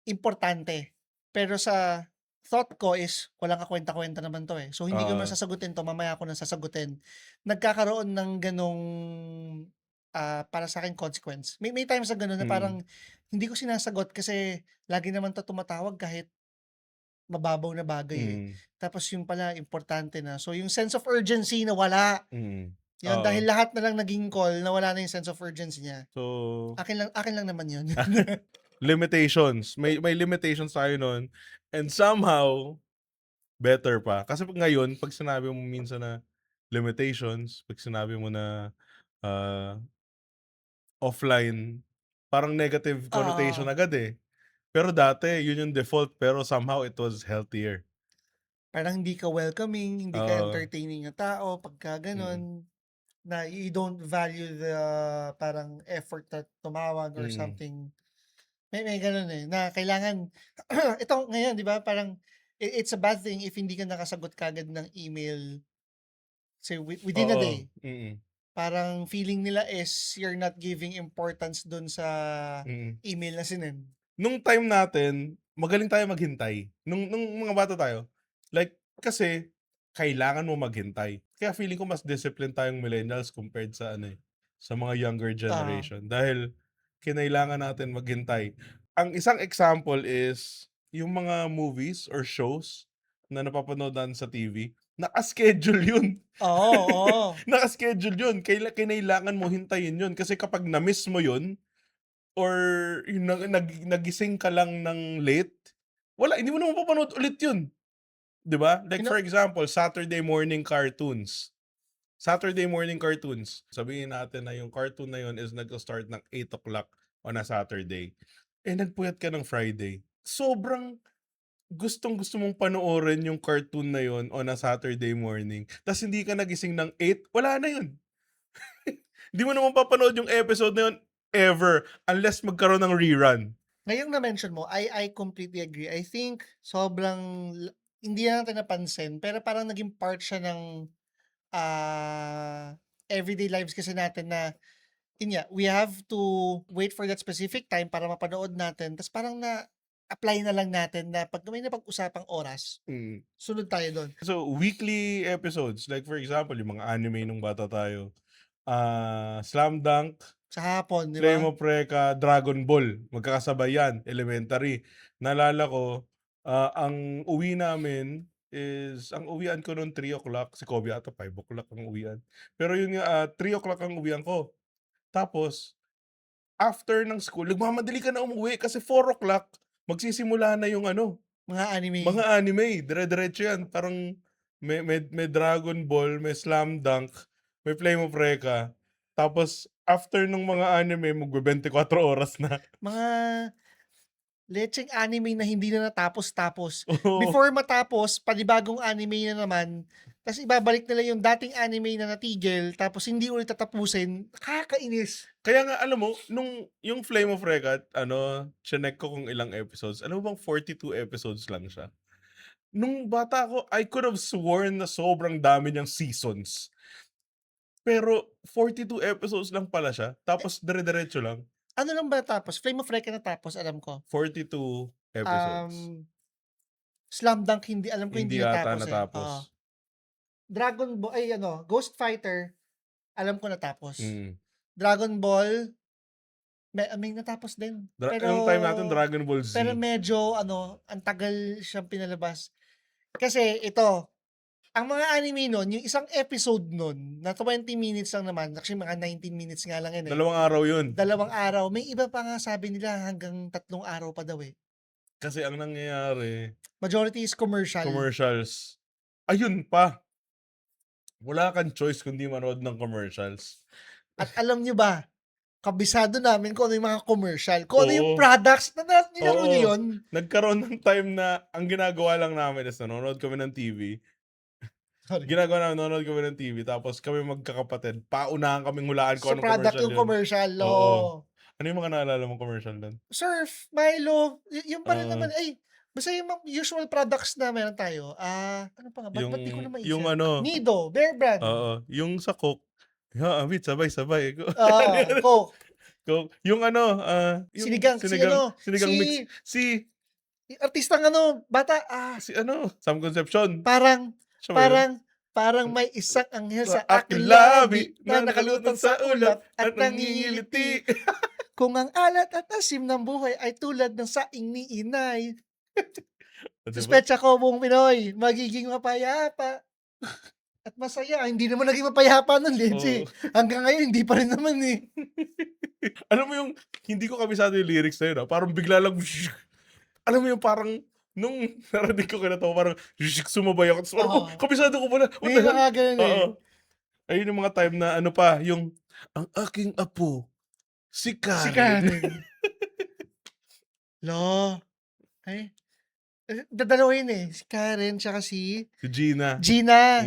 importante. Pero sa thought ko is walang kakuwenta-kuwenta naman 'to, eh. So hindi ko naman Oo. sasagutin 'to, mamaya ko na sasagutin. Nagkakaroon ng gano'ng, para sa'kin consequence. May times na gano'n na Mm. parang hindi ko sinasagot kasi lagi naman 'to tumatawag kahit mababaw na bagay, eh. Mm. Tapos yun pala importante na. So yung sense of urgency nawala. Mm. Yun, dahil Oo. lahat na lang naging call, nawala na yung sense of urgency niya. So, Akin lang naman yun. limitations. May limitations tayo nun and somehow better pa. Kasi ngayon 'pag sinabi mo minsan na limitations, 'pag sinabi mo na, ah, offline, parang negative connotation Oo. agad, eh. Pero dati yun yung default pero somehow it was healthier. Parang hindi ka welcoming, hindi ka Oo. entertaining na tao pagka Mm. gano'n, na you don't value the parang effort na tumawag or Mm. something. May gano'n, eh, na kailangan ito ngayon 'di ba parang it's a bad thing if hindi ka nakasagot kaagad ng email, say within a Oo. day. Mm. Parang feeling nila is you're not giving importance dun sa Mm. email na sinend. Nung time natin, magaling tayo maghintay. Nung mga bata tayo. Like, kasi kailangan mo maghintay. Kaya feeling ko mas disciplined tayong millennials compared sa sa mga younger Oo. generation. Dahil kinailangan natin maghintay. Ang isang example is yung mga movies or shows na napapanood natin sa TV, naka-schedule yun. Oo, oo. Naka-schedule yun. Kinailangan mo hintayin yun. Kasi kapag na-miss mo yun, or yung nagising ka lang ng late, wala, hindi mo na mapapanood ulit yun, 'di ba? Like You for know example, Saturday morning cartoons. Saturday morning cartoons, sabihin natin na yung cartoon na yun is nagso-start ng 8 o'clock on a Saturday, eh, nagpuyat ka ng Friday. Sobrang gustong-gusto mong panoorin yung cartoon na yun on a Saturday morning, ta's hindi ka nagising ng 8, wala na yun. Hindi mo na mapapanood yung episode na yun ever unless magkaroon ng rerun. ngayong na-mention mo, I completely agree. I think sobrang hindi na natin napansin, pero parang naging part siya ng, everyday lives kasi natin na, yun nga, we have to wait for that specific time para mapanood natin ta's parang na-apply na lang natin na 'pag may napag-usapang oras, Mm. sunod tayo dun. So, weekly episodes, like for example, yung mga anime nung bata tayo, Slam Dunk, Sa hapon, 'di ba? Flame of Recca, Dragon Ball, magkakasabay yan, elementary. Naalala ko, ang uwi namin is, ang uwian ko no'n 3 o'clock, si Kobe ata 5 o'clock ang uwian. Pero yun nga, 3 o'clock ang uwian ko. Tapos, after ng school, nagmamadali ka na umuwi kasi 4 o'clock magsisimula na yung Mga anime. mga anime, dire-diretso yan. Parang may Dragon Ball, may Slam Dunk, may Flame of Recca. Tapos after nung mga anime, magbe-24 oras na. Mga letseng anime na hindi na natapos-tapos. Oo. Before matapos, panibagong anime na naman, ta's ibabalik nila yung dating anime na natigil, tapos hindi ulit tatapusin, nakakainis. Kaya nga alam mo, nung yung Flame of Recca, chineck ko kung ilang episodes. Alam mo bang 42 episodes lang siya? Nung bata ako, I could have sworn na sobrang dami niyang seasons. Pero 42 episodes lang pala siya, Eh, tapos dire-diretso lang. ano lang ba natapos? Flame of Recca natapos, alam ko. 42 episodes. Um, Slam Dunk hindi, alam ko Hindi hindi yata natapos, eh, natapos. oo. Ghost Fighter, alam ko natapos. Mm. Dragon Ball, may natapos din. Yung time natin Dragon Ball Pero Z. medyo ang tagal siyang pinalabas. Kasi ito, Ang mga anime nun, yung isang episode nun, na 20 minutes lang naman, actually mga 19 minutes nga lang yun eh. 2 araw yun. 2 araw. May iba pa nga sabi nila hanggang 3 araw pa daw eh. Kasi ang nangyayari, Majority is commercial. commercials. Ayun pa. Wala kang choice kundi manood ng commercials. At alam nyo ba, kabisado namin kung ano yung mga commercial. Kung ano yung Oo. products. Nilaro Oo. nyo yun? Nagkaroon ng time na ang ginagawa lang namin is nanonood kami ng TV. Sorry. Nanonood kami ng TV. Tapos kami magkakapatid. Paunahan kaming hulaan So kung anong product commercial yung yun. commercial. Oo. Oo. Ano yung mga naalala mong commercial doon? Surf, Milo, yung pa rin Oo. naman. Ay, basta yung mga usual products na meron tayo. Ano pa nga? Ba't di ko na maisip? Yung ano, Nido, Bear Brand. oo, yung sa Coke. Ha, wait, sabay-sabay. Coke. Coke. Yung ano, yung Sinigang, sinigang mix. yung artistang bata, Si ano, Sam Concepcion. parang Siya ba yun? may isang anghel sa Sa aking aking labi labi, na nakalutang sa ulap at nangingiliti. nangingiliti. Kung ang alat at asim ng buhay ay tulad ng saing ni inay, Diba? suspecha ko buong Pinoy, magiging mapayapa at masaya. Hindi naman naging mapayapa nun, Lindsay. Oo. Hanggang ngayon, hindi pa rin naman eh. Alam mo yung, hindi ko kabisado yung lyrics na yun. Parang bigla lang, alam mo yung parang, nung narinig ko kinatawa, parang sumabay ako. Tapos parang, Oo. kabisado ko pala. What May the hell? mga ganun eh. Oo. Ayun yung mga time na ano pa, yung, ang aking apo, si Karen. Si Karen. Ay. Dadalawa yun eh. Si Karen, tsaka si Si Gina. Gina.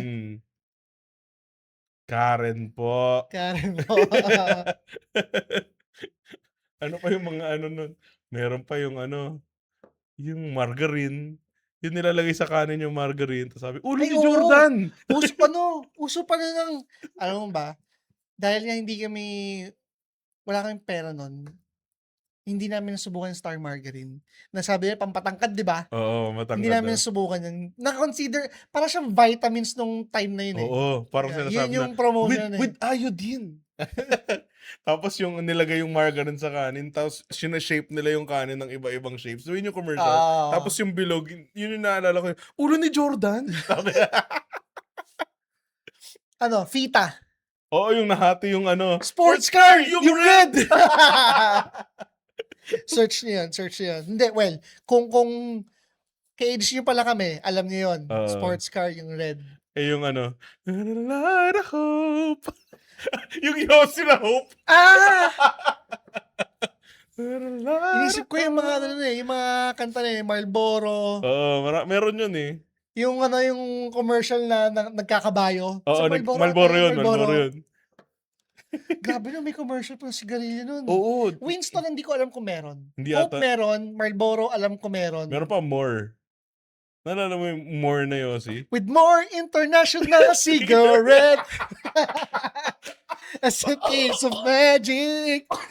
Karen po. Karen po. Ano pa yung mga ano nun? Meron pa yung ano, yung margarine. Yung nilalagay sa kanin yung margarine. Tapos sabi, ulo Ay, ni oo. Jordan! Uso pa na ng, alam mo ba, dahil nga wala kaming pera nun, hindi namin nasubukan yung Star Margarine. Nasabi niya, pampatangkad, di ba? Oo, Hindi matangkad namin na. nasubukan yun. Na-consider, para siyang vitamins nung time na yun eh. Oo, parang Yeah, sinasabi yun yung na, promotion with iodine. Tapos yung nilagay yung margarine sa kanin, tapos sinashape nila yung kanin ng iba-ibang shapes. So yun yung commercial. Ah. Tapos yung bilog, yun yung naalala ko. Ulo ni Jordan! Sabi. Fita. Oo, yung nahati yung ano. Sports car! Yung red! Search niyo yun. Hindi, well, kung ka-age niyo pala kami, alam niyo yun. Sports car, yung red. Eh yung ano, light of hope. Yung Yossi na hope. Inisip ko yung mga yung mga kanta na Marlboro. Oo, meron yun eh. Yung yung commercial na nagkakabayo. Oo, Sa Marlboro yun. Grabe no, may commercial pa ng sigarilyo nun. Oo. Winston, hindi ko alam kung meron. Hindi Hope ata. meron, Marlboro alam ko meron. Meron pa more. Nalala mo yung more na Yossi? With more international cigarette. As a piece of magic. What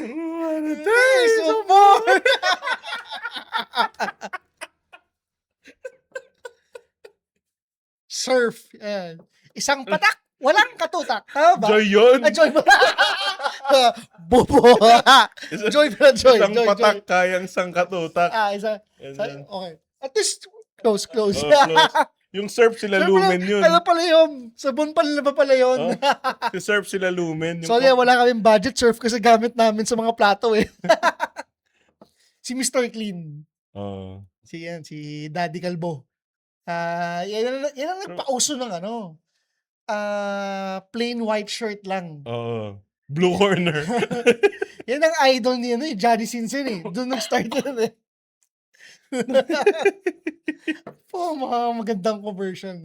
a Days of more. Surf. Yan. Isang patak, walang katutak. Tama ba? Joy yun. Joy ba? Bobo. Joy pala, joy. Isang Joy, patak joy. kayang sangkatutak. Okay. At least, close. Close. Yung surf sila Lumen yun. Ano pala yun? Sabon pala na ba pala yun? Si surf sila Lumen. Sorry, wala kaming budget surf kasi gamit namin sa mga plato eh. Si Mr. Clean. Si Daddy Calbo. Yan ang nagpauso ng plain white shirt lang. Blue corner. Yan ang idol niya Johnny Sinsen eh. Doon nag-start yan eh. Mga magandang commercial.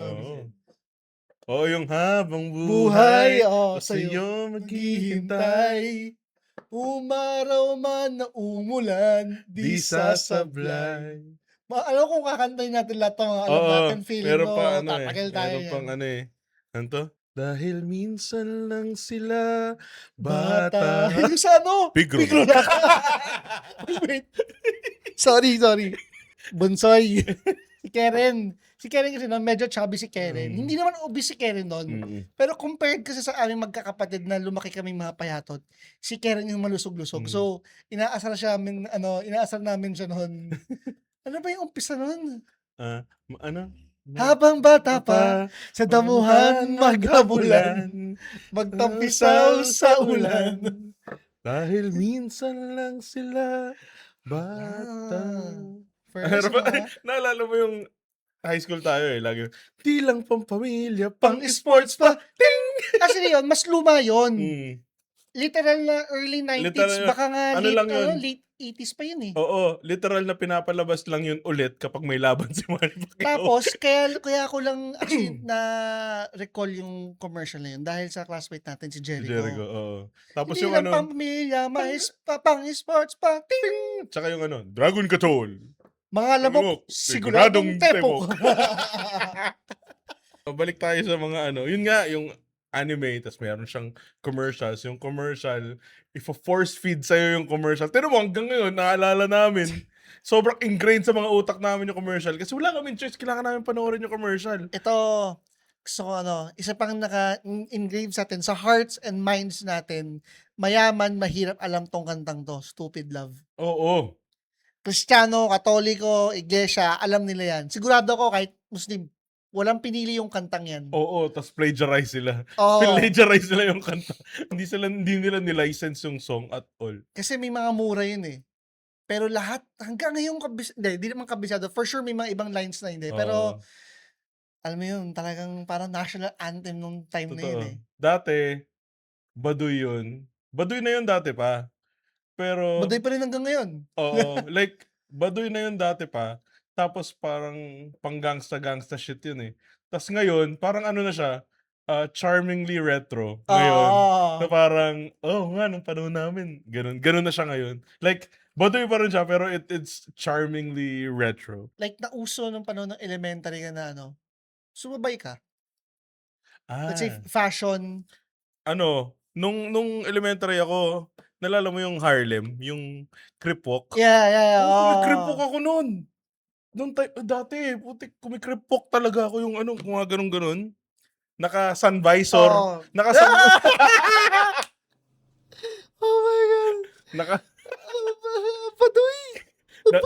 Yung habang Buhay, sa'yo maghihintay. Umaraw man na umulan, di sasablay. Alam kung kakantayin natin lahat ng alam natin, feeling meron mo, pa tatagal tayo meron yan. pang ano to? Dahil minsan lang sila bata. Yung sa Pigro. Wait. Sorry. Bunsoy. Si Karen kasi medyo chubby si Karen. Hindi naman obese si Karen noon. Pero compared kasi sa aming magkakapatid na lumaki kami mga payatot, si Karen yung malusog-lusog. So, inaasar namin siya noon. Ano ba yung umpisa noon? Habang bata pa, sa damuhan maghabulan, magtampisaw sa ulan. Dahil minsan lang sila bata. First mga Naalala mo yung high school tayo eh. Lagi, di lang pampamilya, pang sports pa. Ting! Actually yun, mas luma yun. Mm. Literal na early 90s, Literal na- baka nga ano lang yun? late 80s pa yun eh. Oo, literal na pinapalabas lang yun ulit kapag may laban si Manny Pacquiao. Tapos, kaya ako lang actually na-recall yung commercial na yun dahil sa classmate natin si Si Jericho. Jericho, oo. Tapos Hindi yung lang ano, pamilya, pang sports pa. Ting! tsaka yung ano, Dragon Control. Mga lamok, siguradong tepo. Balik tayo sa mga ano, yun nga, yung anime, tas meron siyang commercials. Yung commercial, if force feed sa'yo yung commercial, tinan mo hanggang ngayon, naalala namin, sobrang ingrained sa mga utak namin yung commercial. Kasi wala kaming choice, kailangan namin panoorin yung commercial. Ito, gusto ko isa pang naka-engrave sa atin, sa hearts and minds natin, mayaman, mahirap alam tong kantang to, Stupid Love. Oo. Kristiyano, Katoliko, Iglesia, alam nila yan. Sigurado ako kahit Muslim, walang pinili yung kantang yan. Oo, tas plagiarize sila. Oo. Plagiarize nila yung kanta. hindi nila ni-license yung song at all. Kasi may mga mura yun eh. Pero lahat, hanggang ngayon, hindi naman kabisado. For sure, may mga ibang lines na hindi. Pero, Oo. alam mo yun, talagang parang national anthem nung time na yun Totoo. eh. Dati, Baduy yun. Baduy na yun dati pa. Pero, Baduy pa rin hanggang ngayon. oo, like, Baduy na yun dati pa. Tapos parang pang gangsta shit yun eh. Tapos ngayon, parang ano na siya, charmingly retro. Ngayon, na Oo. parang, oh nga, nung panahon namin. Ganun na siya ngayon. Like, Baduy pa rin siya, pero it's charmingly retro. Like, nauso nung panahon ng elementary ka na sumabay ka. Let's say, Ah, fashion. ano, nung elementary ako, nalala mo yung Harlem, yung crip walk? Yeah. Oo, Oo. kumikrip walk ako noon. Dati, putik, kumikrip walk talaga ako yung ano, kung mga ganun. Naka-sun visor. Oo. Naka-sun, Oh my God. naka, Baduy. na-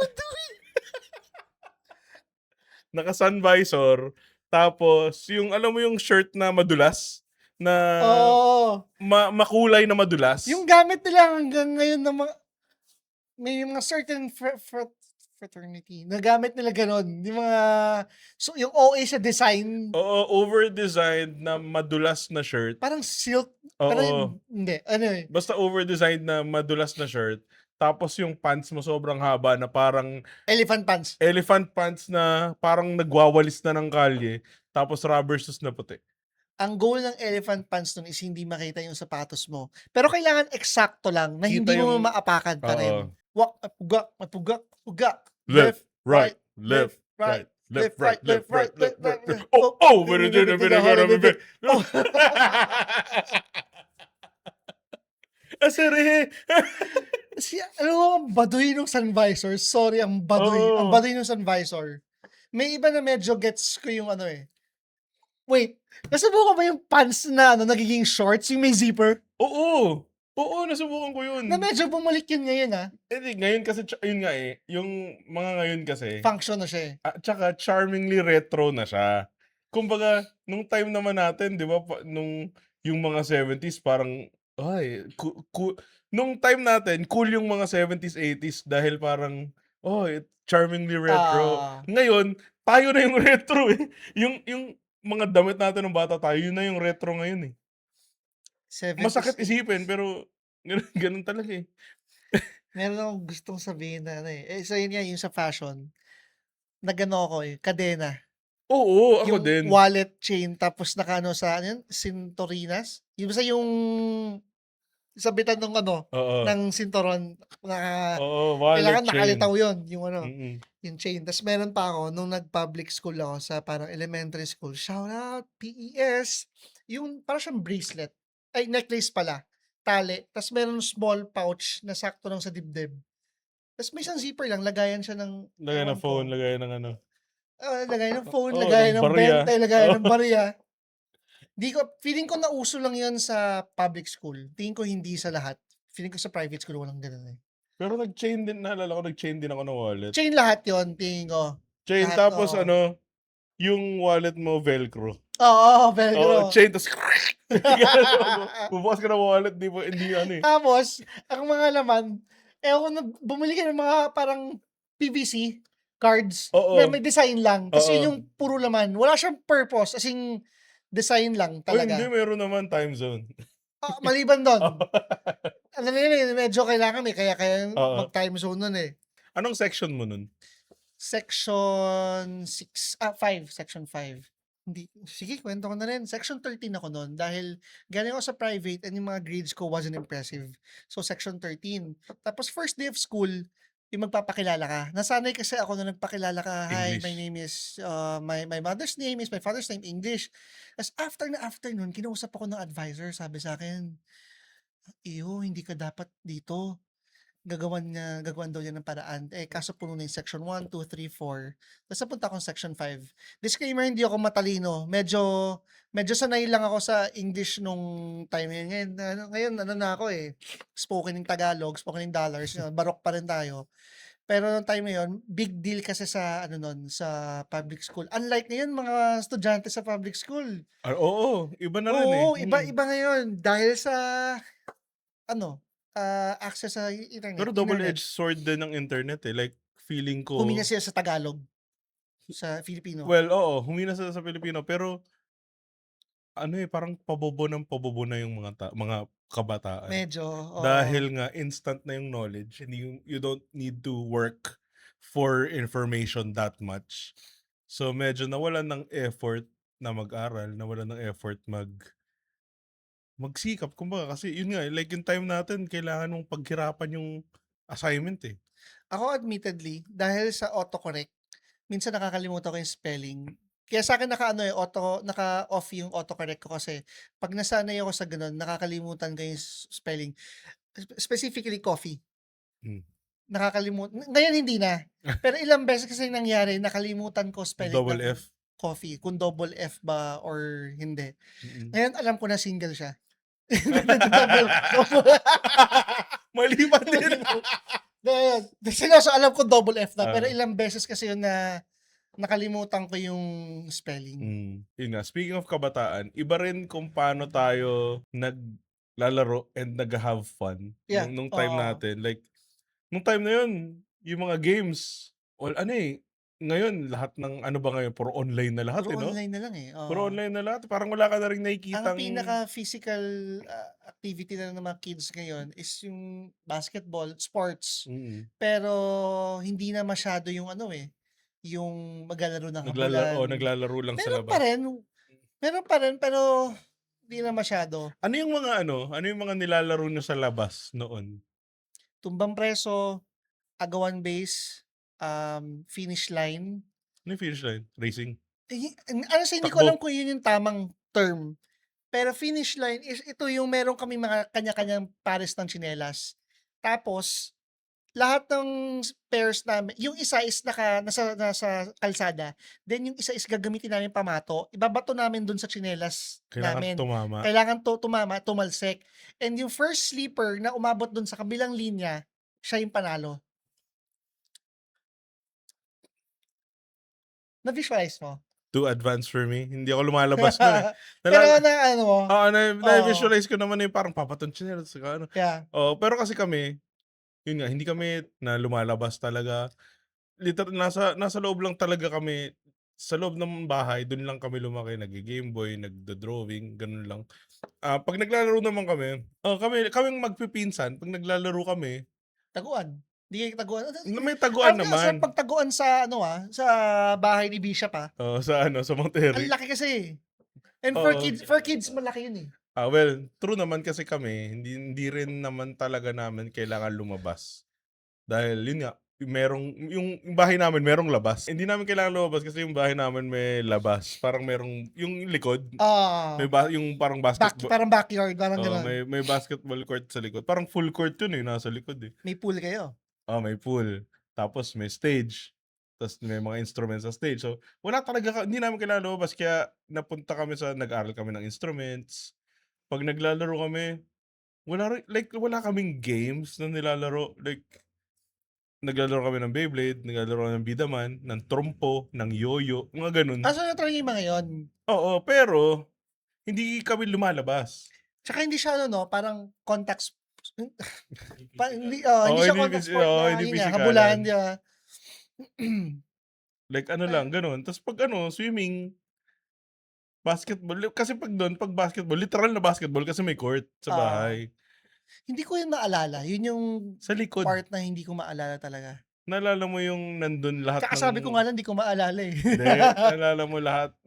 naka-sun visor. Tapos, yung, alam mo yung shirt na madulas? Na Oo. makulay na madulas? Yung gamit nila hanggang ngayon na may mga certain fraternity na gamit nila ganon. Yung mga, so yung OA sa design, Oo, over-designed na madulas na shirt. parang silk. Oo. Pero hindi. Ano eh. Basta over-designed na madulas na shirt. Tapos yung pants mo sobrang haba na parang Elephant pants. elephant pants na parang nagwawalis na ng kalye. Tapos rubber shoes na puti. Ang goal ng elephant pants nun is hindi makita yung sapatos mo. Pero kailangan eksakto lang na Kita hindi mo yung- maapakan pa rin. Oo. Walk, mapugak. Left, right, left, right, left, right, left, right, left, right. Oh, but it didn't be. Oh. Asere. Alam mo, ang baduy ng sun visor. Sorry, ang baduy. Oo. Ang baduy ng sun visor. May iba na medyo gets ko yung ano eh. Wait, nasubukan ba yung pants na nagiging shorts, yung may zipper? Oo. Oo, nasubukan ko yun. Na medyo bumalik yun ngayon Eh, ngayon kasi, yun nga eh, yung mga ngayon kasi, Function na siya eh. tsaka charmingly retro na siya. Kumbaga, nung time naman natin, di ba, nung yung mga 70s, parang, ay, nung time natin, cool yung mga 70s, 80s, dahil parang, charmingly retro. Ah. Ngayon, tayo na yung retro eh. Yung mga damit natin ng bata tayo, yun na yung retro ngayon eh. 70s. Masakit isipin, pero ganun talaga eh. Meron akong gustong sabihin na ano eh. So yun nga, yung sa fashion, nagano ako eh, kadena. Oo, ako Yung din. wallet chain, tapos nakano sa, ano yun, Cintorinas? Yung basta yung sabitan ng Oo. ng sinturon, Oo, wallet kailangan chain. nakalitaw yun, yung Mm-mm. yung chain. Tapos meron pa ako, nung nag-public school ako sa parang elementary school, shout out, PES, yung parang siyang bracelet, ay necklace pala, tali, tapos meron small pouch na sakto lang sa dibdib. Tapos may isang zipper lang, lagayan siya ng, Lagay ewan ng ko. phone, lagay ng ano. Lagay ng phone, Oo, lagay ng ng barya. bente, lagay Oo. ng barya. Feeling ko nauso lang yun sa public school. Tingin ko hindi sa lahat. Feeling ko sa private school walang ganun eh. Pero nag-chain din, naalala ko, nag-chain din ako ng wallet. Chain lahat yon tingin ko. Chain, lahat, tapos oo. ano, yung wallet mo velcro. Oo, Oo, velcro. chain tas bubukas ka ng wallet hindi ano, eh. Tapos, ang mga laman, ewan ko na bumili ka ng mga parang PVC cards na Oo, may design lang. Tas yun oo. yung puro laman. Wala siyang purpose, as in design lang Uy, hindi talaga. meron naman time zone. Maliban dun, Oo. ano na yun, eh, medyo kailangan kaya Oo. mag-time zone nun, eh. Anong section mo nun? Section 5, section 5. Hindi, sige kuwento ko na rin. Section 13 ako nun dahil galing ako sa private and yung mga grades ko wasn't impressive. So, section 13. Tapos first day of school, yung magpapakilala ka. Nasanay kasi ako na nagpakilala ka, "Hi, my English. name is, my mother's name is my father's name, English." Ta's after nun, kinausap ako ng advisor, sabi sa'kin, "Iyo, hindi ka dapat dito. Gagawan daw niya ng paraan." Eh, kaso puno na yung section 1, 2, 3, 4. Tapos napunta akong section 5. Disclaimer, hindi ako matalino. Medyo medyo sanay lang ako sa English nung time na yun. Ngayon ano na ako, eh, spoken in Tagalog, spoken in dollars, barok pa rin tayo. Pero nung time na yun, big deal kasi sa ano nun, sa public school. Unlike ngayon mga estudyante sa public school. Oo, iba na rin, eh. Oo, iba ngayon dahil sa ano, access sa Pero internet. double-edged sword din ng internet, eh. Like, feeling Humina ko sila sa Tagalog, sa Filipino. well, oo, humina sila sa Pilipino pero ano, eh, parang pabobo na yung mga kabataan. Medyo, oo. Dahil nga instant na yung knowledge, hindi you don't need to work for information that much. So, medyo nawalan ng effort na mag-aral, nawalan ng effort magsikap kumbaga kasi yun nga, eh, like yung time natin kailangan mong paghirapan yung assignment, eh. Ako admittedly, dahil sa autocorrect, minsan nakakalimutan ko yung spelling. Kaya sa'kin naka-off yung autocorrect ko kasi 'pag nasanay ako sa gano'n, nakakalimutan ko yung spelling. Specifically coffee, Hmm. ngayon hindi na. Pero ilang beses kasi nangyari nakalimutan ko spelling Double ng F. coffee, kung double F ba or hindi. Mm. Ngayon alam ko na single siya. Double Mali pa din. Ayun, seryoso alam ko double F na, pero Oo. ilang beses kasi yun na nakalimutan ko yung spelling. Yun nga, speaking of kabataan, iba rin kung paano tayo naglalaro and nagha-have fun Yeah, nung time oo. natin. Like, nung time na yun, yung mga games, ano, eh, ngayon lahat ng ano ba ngayon, puro online na lahat, Puro eh, 'no? online na lang, eh, Puro oo. online na lahat, parang wala ka na ring Ang nakikitang pinaka-physical, activity na ng mga kids ngayon is yung basketball, sports. mm, Pero hindi na masyado yung ano, eh, yung maglalaro ng habulan. naglalaro lang sa Meron pa labas. rin, meron pa rin pero hindi na masyado. Ano yung mga nilalaro niyo sa labas noon? Tumbang preso, agawan base, finish line. Ano yung finish line? Racing? Honestly, hindi ko Takbo? alam kung yun yung tamang term. Pero finish line is ito yung meron kaming mga kanya-kanyang pares ng tsinelas. Tapos, lahat ng pairs namin, yung isa is nasa kalsada, then yung isa is gagamitin namin pamato, ibabato namin dun sa tsinelas Kailangan namin. tumama. Kailangan tumama, tumalsik. And yung first sleeper na umabot dun sa kabilang linya, siya yung panalo. Na-visualize mo? Too advanced for me. Hindi ako lumalabas nun, eh. Pero Nalala na ano mo, oo, oo, na-visualize ko naman yung parang papaton tsinelas saka ano. yeah. Oo, pero kasi kami, yun nga, hindi kami na lumalabas talaga. Nasa loob lang talaga kami, sa loob ng bahay, dun lang kami lumaki, nagge-Gameboy, nagdo-drawing, ganun lang. 'Pag naglalaro naman kami, kaming magpipinsan 'pag naglalaro kami, Taguan. Hindi kayo taguan. may taguan Ang sarap naman. magtaguan sa ano, sa bahay ni Bishop, Oo, sa ano, sa Mount Ang Eric. laki kasi. And Oo. for kids malaki yun, eh. Well, true naman kasi kami, hindi rin naman talaga namin kailangan lumabas. Dahil yun nga, yung bahay namin merong labas. Hindi namin kailangan lumabas kasi yung bahay namin may labas. Parang merong yung likod, Oo. yung parang basketball. Parang backyard, parang Oo, gano'n. may basketball court sa likod. Parang full court yun, eh, nasa likod, eh. May pool kayo. May pool. Tapos may stage. Tapos may mga instruments sa stage. So, hindi namin kailangan lumabas kaya nag-aral kami ng instruments. 'Pag naglalaro kami, wala kaming games na nilalaro. Like, naglalaro kami ng Beyblade, naglalaro kami ng Bidaman, ng Trompo, ng Yoyo, mga ganun. So na-try yung mga yun. Oo, pero hindi kami lumalabas. Tsaka hindi siya ano, no, parang contact hindi, Oo, hindi siya contact sport oo, na, hindi yun nga, habulan, pisikalan. di ba? Like ano lang, ganun. Tapos pag swimming, basketball. Kasi pag basketball, literal na basketball kasi may court sa bahay. Hindi ko yun maalala. Yun yung Sa likod. part na hindi ko maalala talaga. Naalala mo yung nandun lahat Tsaka sabi ko nga lang, hindi ko maalala eh. Hindi, naalala mo lahat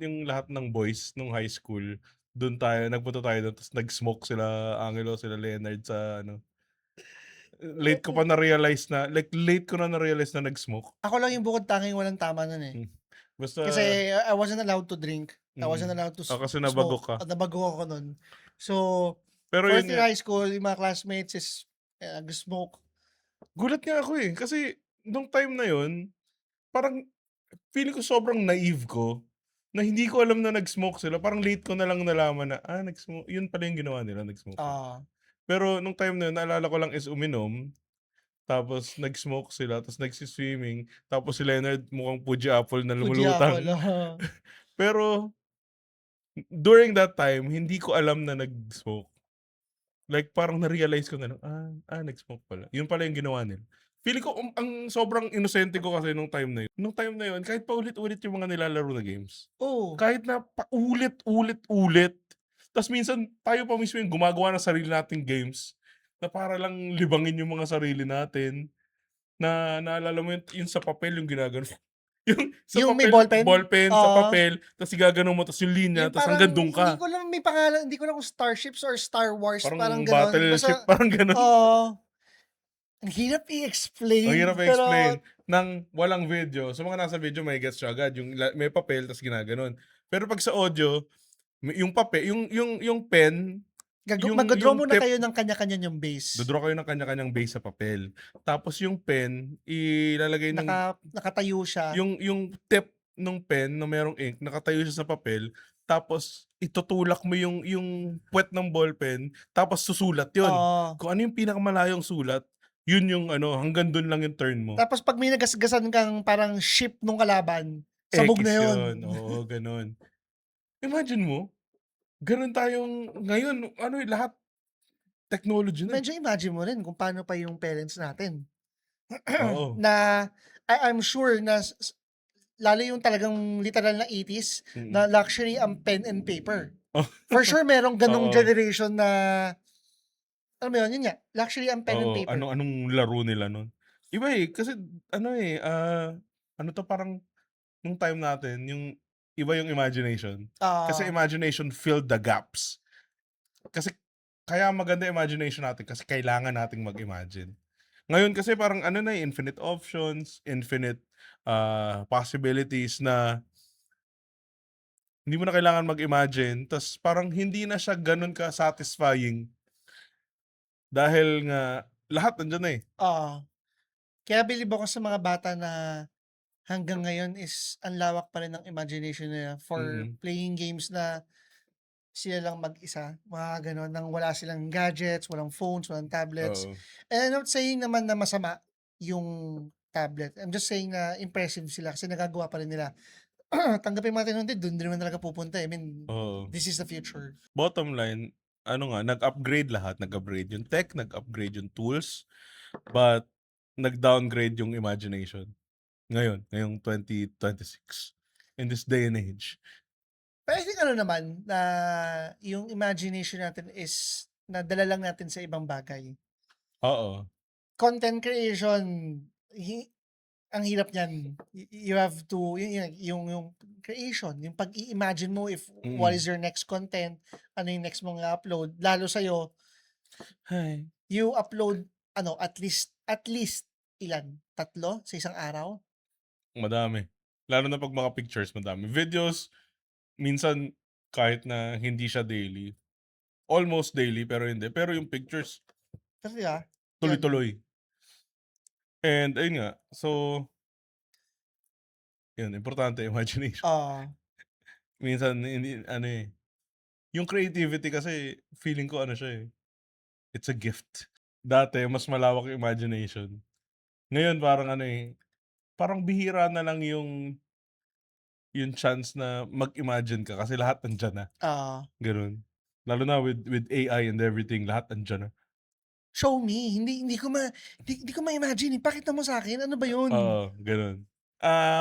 ng boys nung high school, nagpunta tayo doon, tapos nag-smoke sila Angelo, sila Leonard sa late ko na na-realize na nag-smoke. Ako lang yung bukod tanging walang tama nun eh. Basta, Kasi I wasn't allowed to drink. I wasn't allowed to kasi smoke. nabagok ka. At nabagok ako nun. So, Pero first yun year nga, high school, yung mga classmates is nag-smoke. gulat nga ako eh. Kasi, nung time na yun, parang, feeling ko sobrang naive ko, na hindi ko alam na nag-smoke sila. Parang late ko na lang nalaman na, nag-smoke. Yun pala yung ginawa nila, nag-smoke sila. Pero nung time na yun, naalala ko lang is uminom, tapos nag-smoke sila, tapos nagsiswimming, tapos si Leonard mukhang Fuji apple na Fuji apple. lumulutang. Pero, during that time, hindi ko alam na nag-smoke. Like, parang na-realize ko na lang, nag-smoke pala. Yun pala yung ginawa nila. Feeling ko, ang sobrang inosente ko kasi nung time na yun. Nung time na yun, kahit paulit-ulit yung mga nilalaro na games. Oh. Kahit na paulit-ulit. Tapos minsan, tayo pa mismo yung gumagawa ng sarili nating games na para lang libangin yung mga sarili natin. Na naalala mo yung sa papel yung ginagano. Yung may ballpen? Ballpen sa papel, tapos igagano mo, tapos yung linya, Yung tapos parang, hanggang doon hindi ka. ko lang may pangalan, hindi ko lang kung Starships or Star Wars, parang ganon. Battleship, parang ganon. Ang hirap i-explain. Ang hirap i-explain. Nang walang video, sa mga nasa video may gets siya agad. Yung may papel, tapos ginaganon. Pero pag sa audio, yung papel, yung pen, Mag-draw yung muna tip, kayo ng kanya-kanya yung base. dodraw kayo ng kanya-kanyang base sa papel. Tapos yung pen, ilalagay ng Nakatayo siya. yung tip ng pen na merong ink, nakatayo siya sa papel, tapos itutulak mo yung puwet ng ballpen, tapos susulat yun. Kung ano yung pinakamalayong sulat, yun yung hanggang dun lang yung turn mo. Tapos pag may nagasgasan kang parang ship nung kalaban, sabog na yun. Oo, ganun. Imagine mo, ganun tayong, ngayon, lahat, technology na. Medyo imagine mo rin kung paano pa yung parents natin. Oo. Na, I'm sure na, lalo yung talagang literal na 80s, na luxury ang pen and paper. For sure, merong ganong generation na, alam mo yun nga, luxury ang pen and paper. Anong laro nila nun? Iba kasi, parang, nung time natin, iba yung imagination. Kasi imagination filled the gaps. Kasi, kaya maganda imagination natin kasi kailangan nating mag-imagine. Ngayon kasi parang infinite options, infinite possibilities na hindi mo na kailangan mag-imagine, tas parang hindi na siya ganun ka-satisfying dahil nga lahat nandiyan na eh. Kaya believe ako sa mga bata na hanggang ngayon is ang lawak pa rin ng imagination nila for playing games na sila lang mag-isa, mga ganon, nang wala silang gadgets, walang phones, walang tablets. And I'm not saying naman na masama yung tablet. I'm just saying na impressive sila kasi nagagawa pa rin nila. Tanggapin natin hindi, doon din naman talaga pupunta. I mean, this is the future. Bottom line, nag-upgrade lahat. Nag-upgrade yung tech, nag-upgrade yung tools, but nag-downgrade yung imagination. Ngayong 2026. In this day and age. Pero I think naman, na yung imagination natin is nadala lang natin sa ibang bagay. Oo. Content creation, ang hirap niyan. You have to, yung creation, yung pag-i-imagine mo if what is your next content, ano yung next mong upload, lalo sa'yo, you upload, at least, ilan? 3 sa isang araw? Madami. Lalo na pag mga pictures, madami. Videos, minsan, kahit na hindi siya daily, almost daily, pero hindi. Pero yung pictures, tuloy-tuloy. And, ayun nga, so, yun, importante, imagination. Minsan, yung creativity kasi, feeling ko siya it's a gift. Dati, mas malawak yung imagination. Ngayon parang ano, eh, parang bihira na lang yung chance na mag-imagine ka kasi lahat nandiyan na, Oo. gano'n. Lalo na with AI and everything, lahat nandiyan na. Show me, hindi ko ma-imagine, eh, pakita mo sa'kin, ano ba yun? Oo, gano'n.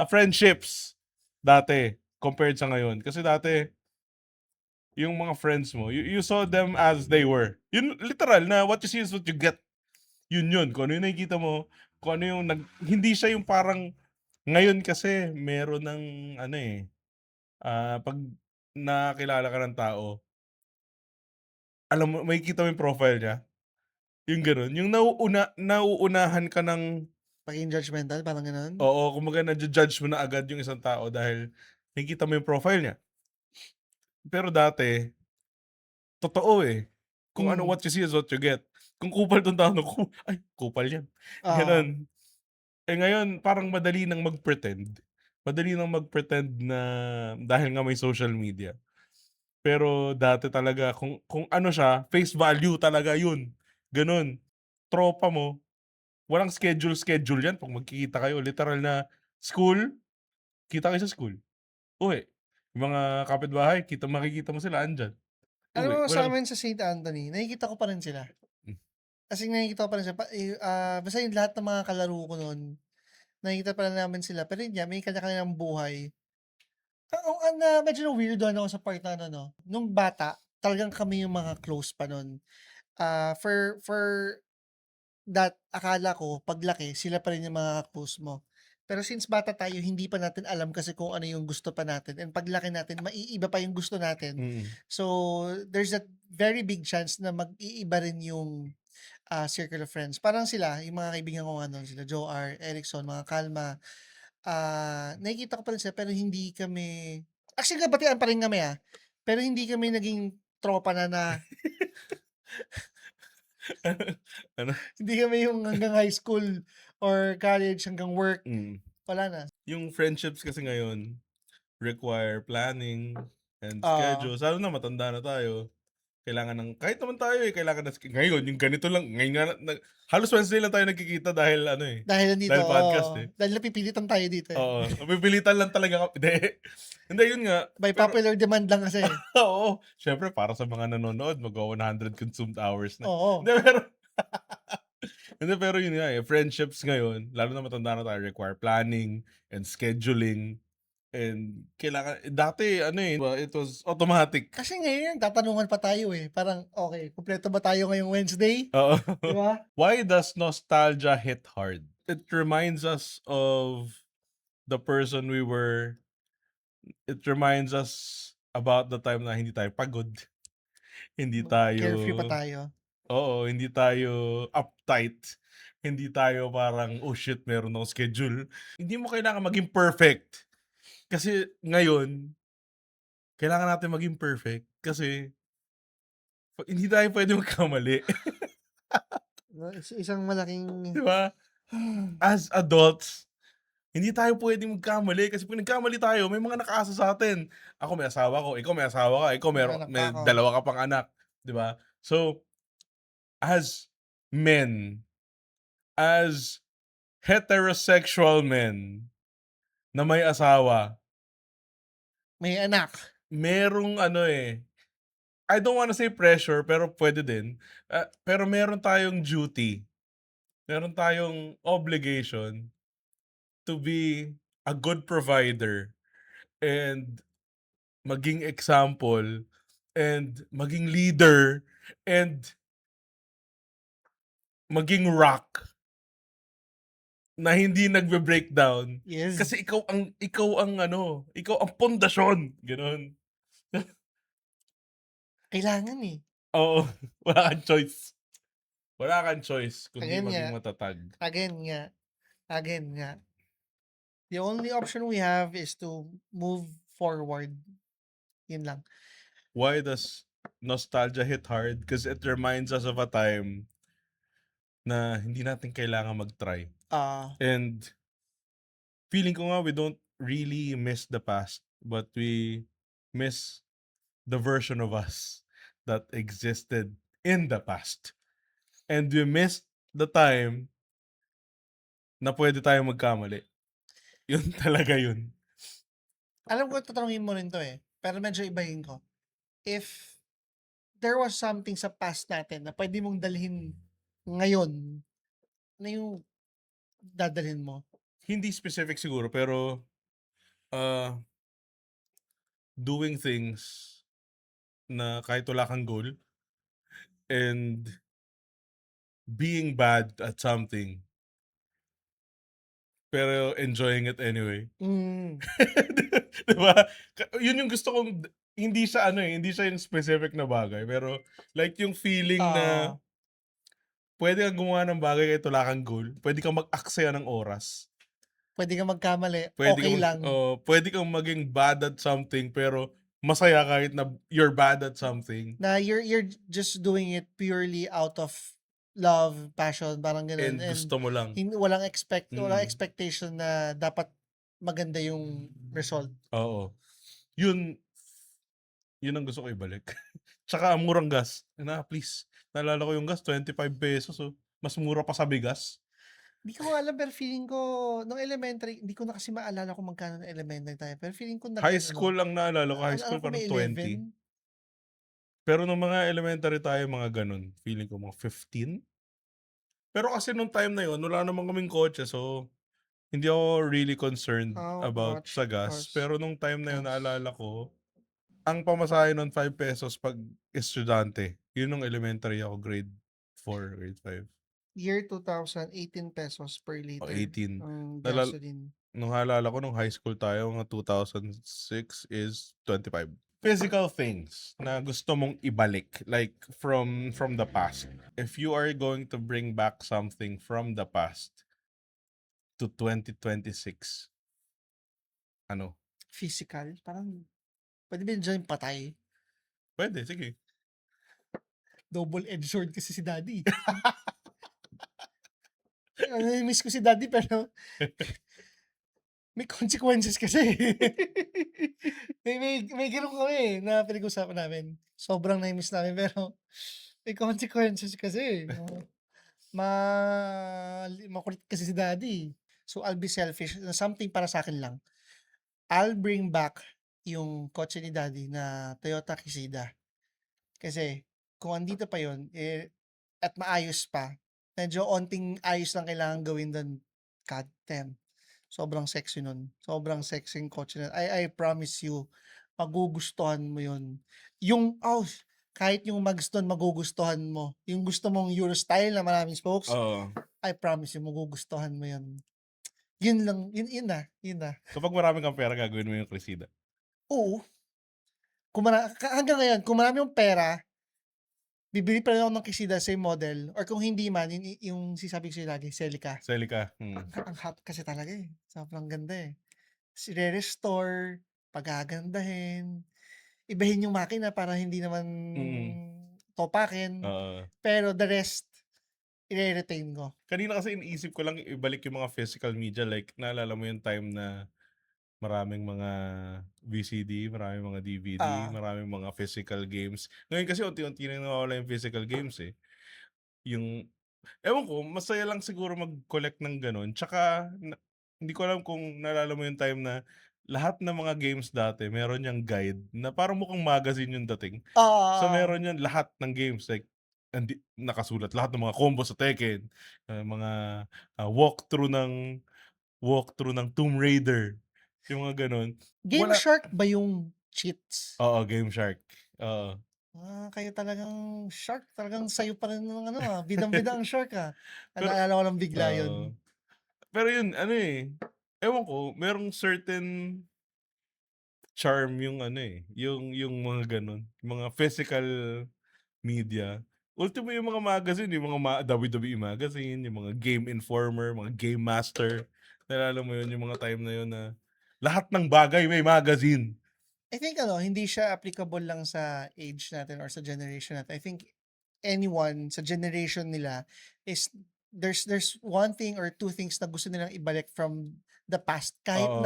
Friendships, dati compared sa ngayon. Kasi dati, yung mga friends mo, you saw them as they were. Yun literal na what you see is what you get. Yun. Kung ano yung nakikita mo, kung ano yung hindi siya yung parang ngayon kasi meron ng ano, eh, 'pag nakilala ka ng tao, alam mo makikita mo yung profile niya, yung gano'n. Yung nauunahan ka ng Pagiging judgmental, parang gano'n? oo, kumbaga naju-judge mo na agad yung isang tao dahil nakikita mo yung profile niya. Pero dati, totoo, eh. Kung ano Hmm, what you see is what you get. Kung kupal 'tong tao na 'to, ay kupal 'yan, oo. gano'n. Eh, ngayon parang madali nang mag-pretend. Madali nang mag-pretend na dahil nga may social media. Pero dati talaga kung ano siya, face value talaga yun, gano'n. Tropa mo, walang schedule 'yan 'pag magkikita kayo, literal na school, kita kayo sa school, uwi. Yung mga kapitbahay makikita mo sila andiyan, Alam uwi. mo Walang sa'min sa St. Anthony, nakikita ko pa rin sila. hmm, As in nakikita ko pa rin sila basta yung lahat ng mga kalaro ko nun, nakikita pa rin namin sila, pero yun nga, may kanya-kanyang buhay. Medyo na-weirduhan ako sa part na ano 'no, nung bata, talagang kami yung mga close pa nun. For that, akala ko paglaki sila pa rin yung mga close mo. Pero since bata tayo, hindi pa natin alam kasi kung ano yung gusto pa natin, and paglaki natin maiiba pa yung gusto natin. mm. So, there's a very big chance na mag-iiba rin yung, circle of friends. Parang sila, yung mga kaibigan ko nga nun, sila Joe R, Erickson, mga Kalma, nakikita ko pa rin sila pero hindi kami actually nagkabatian pa rin kami, pero hindi kami naging tropa na Ano, hindi kami yung hanggang high school or college hanggang work, mm. wala na. Yung friendships kasi ngayon require planning and Oo, schedule. Lalo na matanda na tayo. Kailangan ng kahit naman tayo, eh, kailangan ngayon yung ganito lang ngayon nga halos Wednesday lang tayo nagkikita dahil ano, eh, dahil nandito, dahil podcast, oo. eh. Dahil napipilitan tayo dito, eh. Oo, mapipilitan lang talaga hindi. Hindi, yun nga. By Pero popular demand lang kasi, eh. oo, siyempre para sa mga nanonood magwa-100 consumed hours na. Oo. Hindi, pero hindi, pero yun nga, eh, friendships ngayon, lalo na matanda na tayo, require planning and scheduling and kailangan dati ano, eh, it was automatic. Kasi ngayon tatanungan pa tayo, eh, parang, "Okey, kumpleto ba tayo ngayong Wednesday?" Oo. 'Di ba? Why does nostalgia hit hard? It reminds us of the person we were. It reminds us about the time na hindi tayo pagod, hindi tayo Carefree pa tayo. oo, hindi tayo uptight, hindi tayo parang, "Oh shit, meron akong schedule." Hindi mo kailangan maging perfect. Kasi ngayon, kailangan natin maging perfect kasi hindi tayo puwedeng magkamali, Isang malaking 'di ba? As adults, hindi tayo puwedeng magkamali kasi 'pag nagkamali tayo may mga nakaasa sa'tin. Ako may asawa ko, ikaw may asawa ka, ikaw may anak pa may ako. dalawa ka pang anak, 'di ba? So, as men, as heterosexual men na may asawa, May anak. merong ano, eh, I don't wanna say pressure pero puwede din, pero meron tayong duty, meron tayong obligation to be a good provider and maging example and maging leader and maging rock na hindi nagbe-breakdown Yes, kasi ikaw ang ano, ikaw ang pundasyon, gano'n. kailangan, eh. Oo, wala kang choice. Wala kang choice kundi Again nga, maging matatag. again nga, again nga. The only option we have is to move forward, yun lang. Why does nostalgia hit hard? Because it reminds us of a time na hindi natin kailangan mag-try. Ah, And feeling ko nga we don't really miss the past, but we miss the version of us that existed in the past. And we missed the time na pwede tayong magkamali. Yun talaga yun. Alam ko tatanungin mo rin 'to, eh, pero medyo ibahin ko. If there was something sa past natin na pwede mong dalhin ngayon, ano yung dadalhin mo? Hindi specific siguro pero, uh, doing things na kahit wala kang goal and being bad at something pero enjoying it anyway. Hmm, 'Di ba? Yun yung gusto kong hindi siya ano, eh, hindi siya yung specific na bagay pero like yung feeling na oo. pwede kang gumawa ng bagay kahit wala kang goal, pwede kang mag-aksaya ng oras, Puwede kang magkamali, pwede okey kang lang pwede kang maging bad at something pero masaya kahit na you're bad at something na you're just doing it purely out of love, passion, parang gano'n, and and gusto mo lang. walang Mm, expectation na dapat maganda yung result. oo. Yun yun ang gusto ko ibalik. Tsaka ang murang gas. Please, naalala ko yung gas ₱25 oh, mas mura pa sa bigas. Di ko alam pero feeling ko nung elementary, hindi ko na kasi maalala kung magkano nung elementary tayo, pero feeling ko High nag-ano, school ang naalala ko, high alam school ko parang may 20. 11. Pero nung mga elementary tayo, mga ganun, feeling ko mga 15. Pero kasi nung time na yun, wala naman kaming kotse, so hindi ako really concerned How about sa much gas. was Pero nung time na yun, gas? naalala ko, ang pamasahe nun ₱5 pag estudyante. Yun nung elementary ako, grade 4, grade 5, Year 2000, ₱18 per o liter 18. ang Nalal gasoline. Nung naalala ko, nung high school tayo, mga 2006 is 25. Physical things na gusto mong ibalik, like from the past. If you are going to bring back something from the past to 2026, ano? Physical, parang puwede ba diyan patay? Pwede, sige. Double-edged sword kasi si daddy. Nami-miss ko si daddy pero may consequences kasi. May gano'n kami, eh, na pinag-usapan namin. Sobrang na-miss namin pero may consequences kasi. Ma makulit kasi si daddy. So, I'll be selfish na something para sa'kin lang. I'll bring back yung kotse ni daddy na Toyota Cressida. Kasi kung andito pa yun, eh, at maayos pa, medyo onting ayos lang kailangan gawin dun, god damn, sobrang sexy nun. Sobrang sexy yung kotse na I promise you, magugustuhan mo yun. Yung, kahit yung mags dun magugustuhan mo. Yung gusto mong Euro style na maraming spokes, Oo. I promise you, magugustuhan mo yun. Yun lang, yun na. Kapag marami kang pera, gagawin mo yung Cressida. Oo, hanggang ngayon, kung marami yung pera, bibili pa rin ako ng Cressida, same model, or kung hindi man, yung sinasabi ko sa'yo lagi, Celica. Celica. Ang hot kasi talaga, eh. Sobrang ganda, eh. Tas ire-restore, pagagandahin, ibahin yung makina para hindi naman Mm. topakin, Oo. pero the rest, ire-retain ko. Kanina kasi iniisip ko lang ibalik yung mga physical media, like naalala mo yung time na maraming mga VCD, maraming mga DVD, Ah, maraming mga physical games. Ngayon kasi unti-unti na nawawala yung physical games, eh. Yung ewan ko, masaya lang siguro mag-collect ng gano'n. Tsaka hindi ko alam kung naalala mo yung time na lahat ng mga games dati meron yang guide na parang mukhang magazine yung dating. So oo. meron yan lahat ng games, like nakasulat lahat ng mga combo sa Tekken, mga walkthrough ng Tomb Raider, yung mga gano'n. Game Wala. Shark ba yung cheats? Oo, Game Shark. Oo. Kayo talagang shark, talagang sayo pa rin ng ano, bidang-bida ang shark, Pero naalala ko lang bigla oo. yun. Pero yun ano, eh, ewan ko, merong certain charm yung ano, eh, yung mga gano'n, mga physical media. Ultimo yung mga magazine, yung mga WWE magazine, yung mga Game Informer, mga Game Master. Naalala mo yun, yung mga time na yun na lahat ng bagay may magazine. I think hindi siya applicable lang sa age natin or sa generation natin. I think anyone sa generation nila is there's one thing or two things na gusto nilang ibalik from the past. Oo,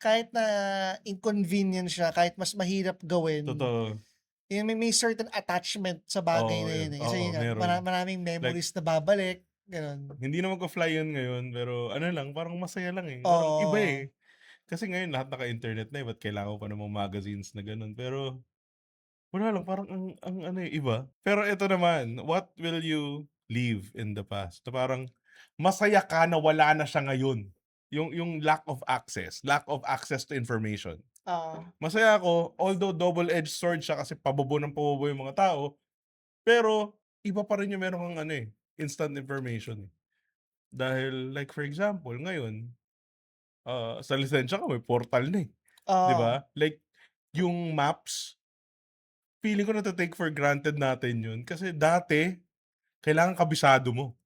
Kahit na inconvenient siya, kahit mas mahirap gawin, totoo. may certain attachment sa bagay Oo, na yun. yun, eh. Kasi Oo, yun nga, meron. maraming Like memories na babalik. Gano'n. Hindi na magfa-fly yun ngayon, pero ano lang, parang masaya lang eh. Parang iba eh. Oo. Kasi ngayon lahat naka-internet na eh, ba't kailangan ko pa namang magazines na gano'n. Pero wala lang, parang ang ano eh, iba. Pero ito naman, what will you leave in the past? Na parang masaya ka na wala na siya ngayon. Yung lack of access to information. Oo. Masaya ako, although double-edged sword siya kasi pabobo ng pabobo yung mga tao, pero iba pa rin yung meron kang ano eh, instant information eh. Dahil like for example, ngayon, sa lisensya ko may portal na eh, 'di Oo. ba? Like yung maps, feeling ko nata-take for granted natin yun kasi dati kailangan kabisado mo.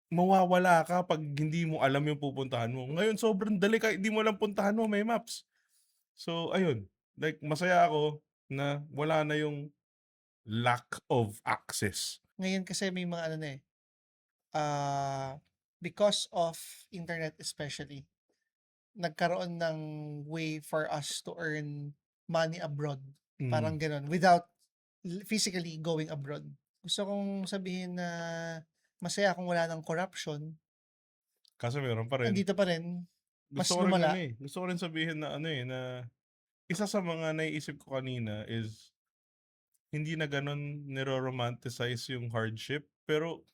Mawawala ka 'pag hindi mo alam yung pupuntahan mo. Ngayon sobrang dali kahit di mo alam puntahan mo, may maps. So ayun, like masaya ako na wala na yung lack of access. Ngayon kasi may mga ano na eh, because of internet especially, nagkaroon ng way for us to earn money abroad. Mm. Parang gano'n, without physically going abroad. Gusto kong sabihin na masaya kung wala ng corruption, Kaso meron pa rin. andito pa rin, mas Gusto ko rin ano lumala. eh, gusto ko rin sabihin na ano eh, na isa sa mga naiisip ko kanina is hindi na gano'n niro-romanticize yung hardship, pero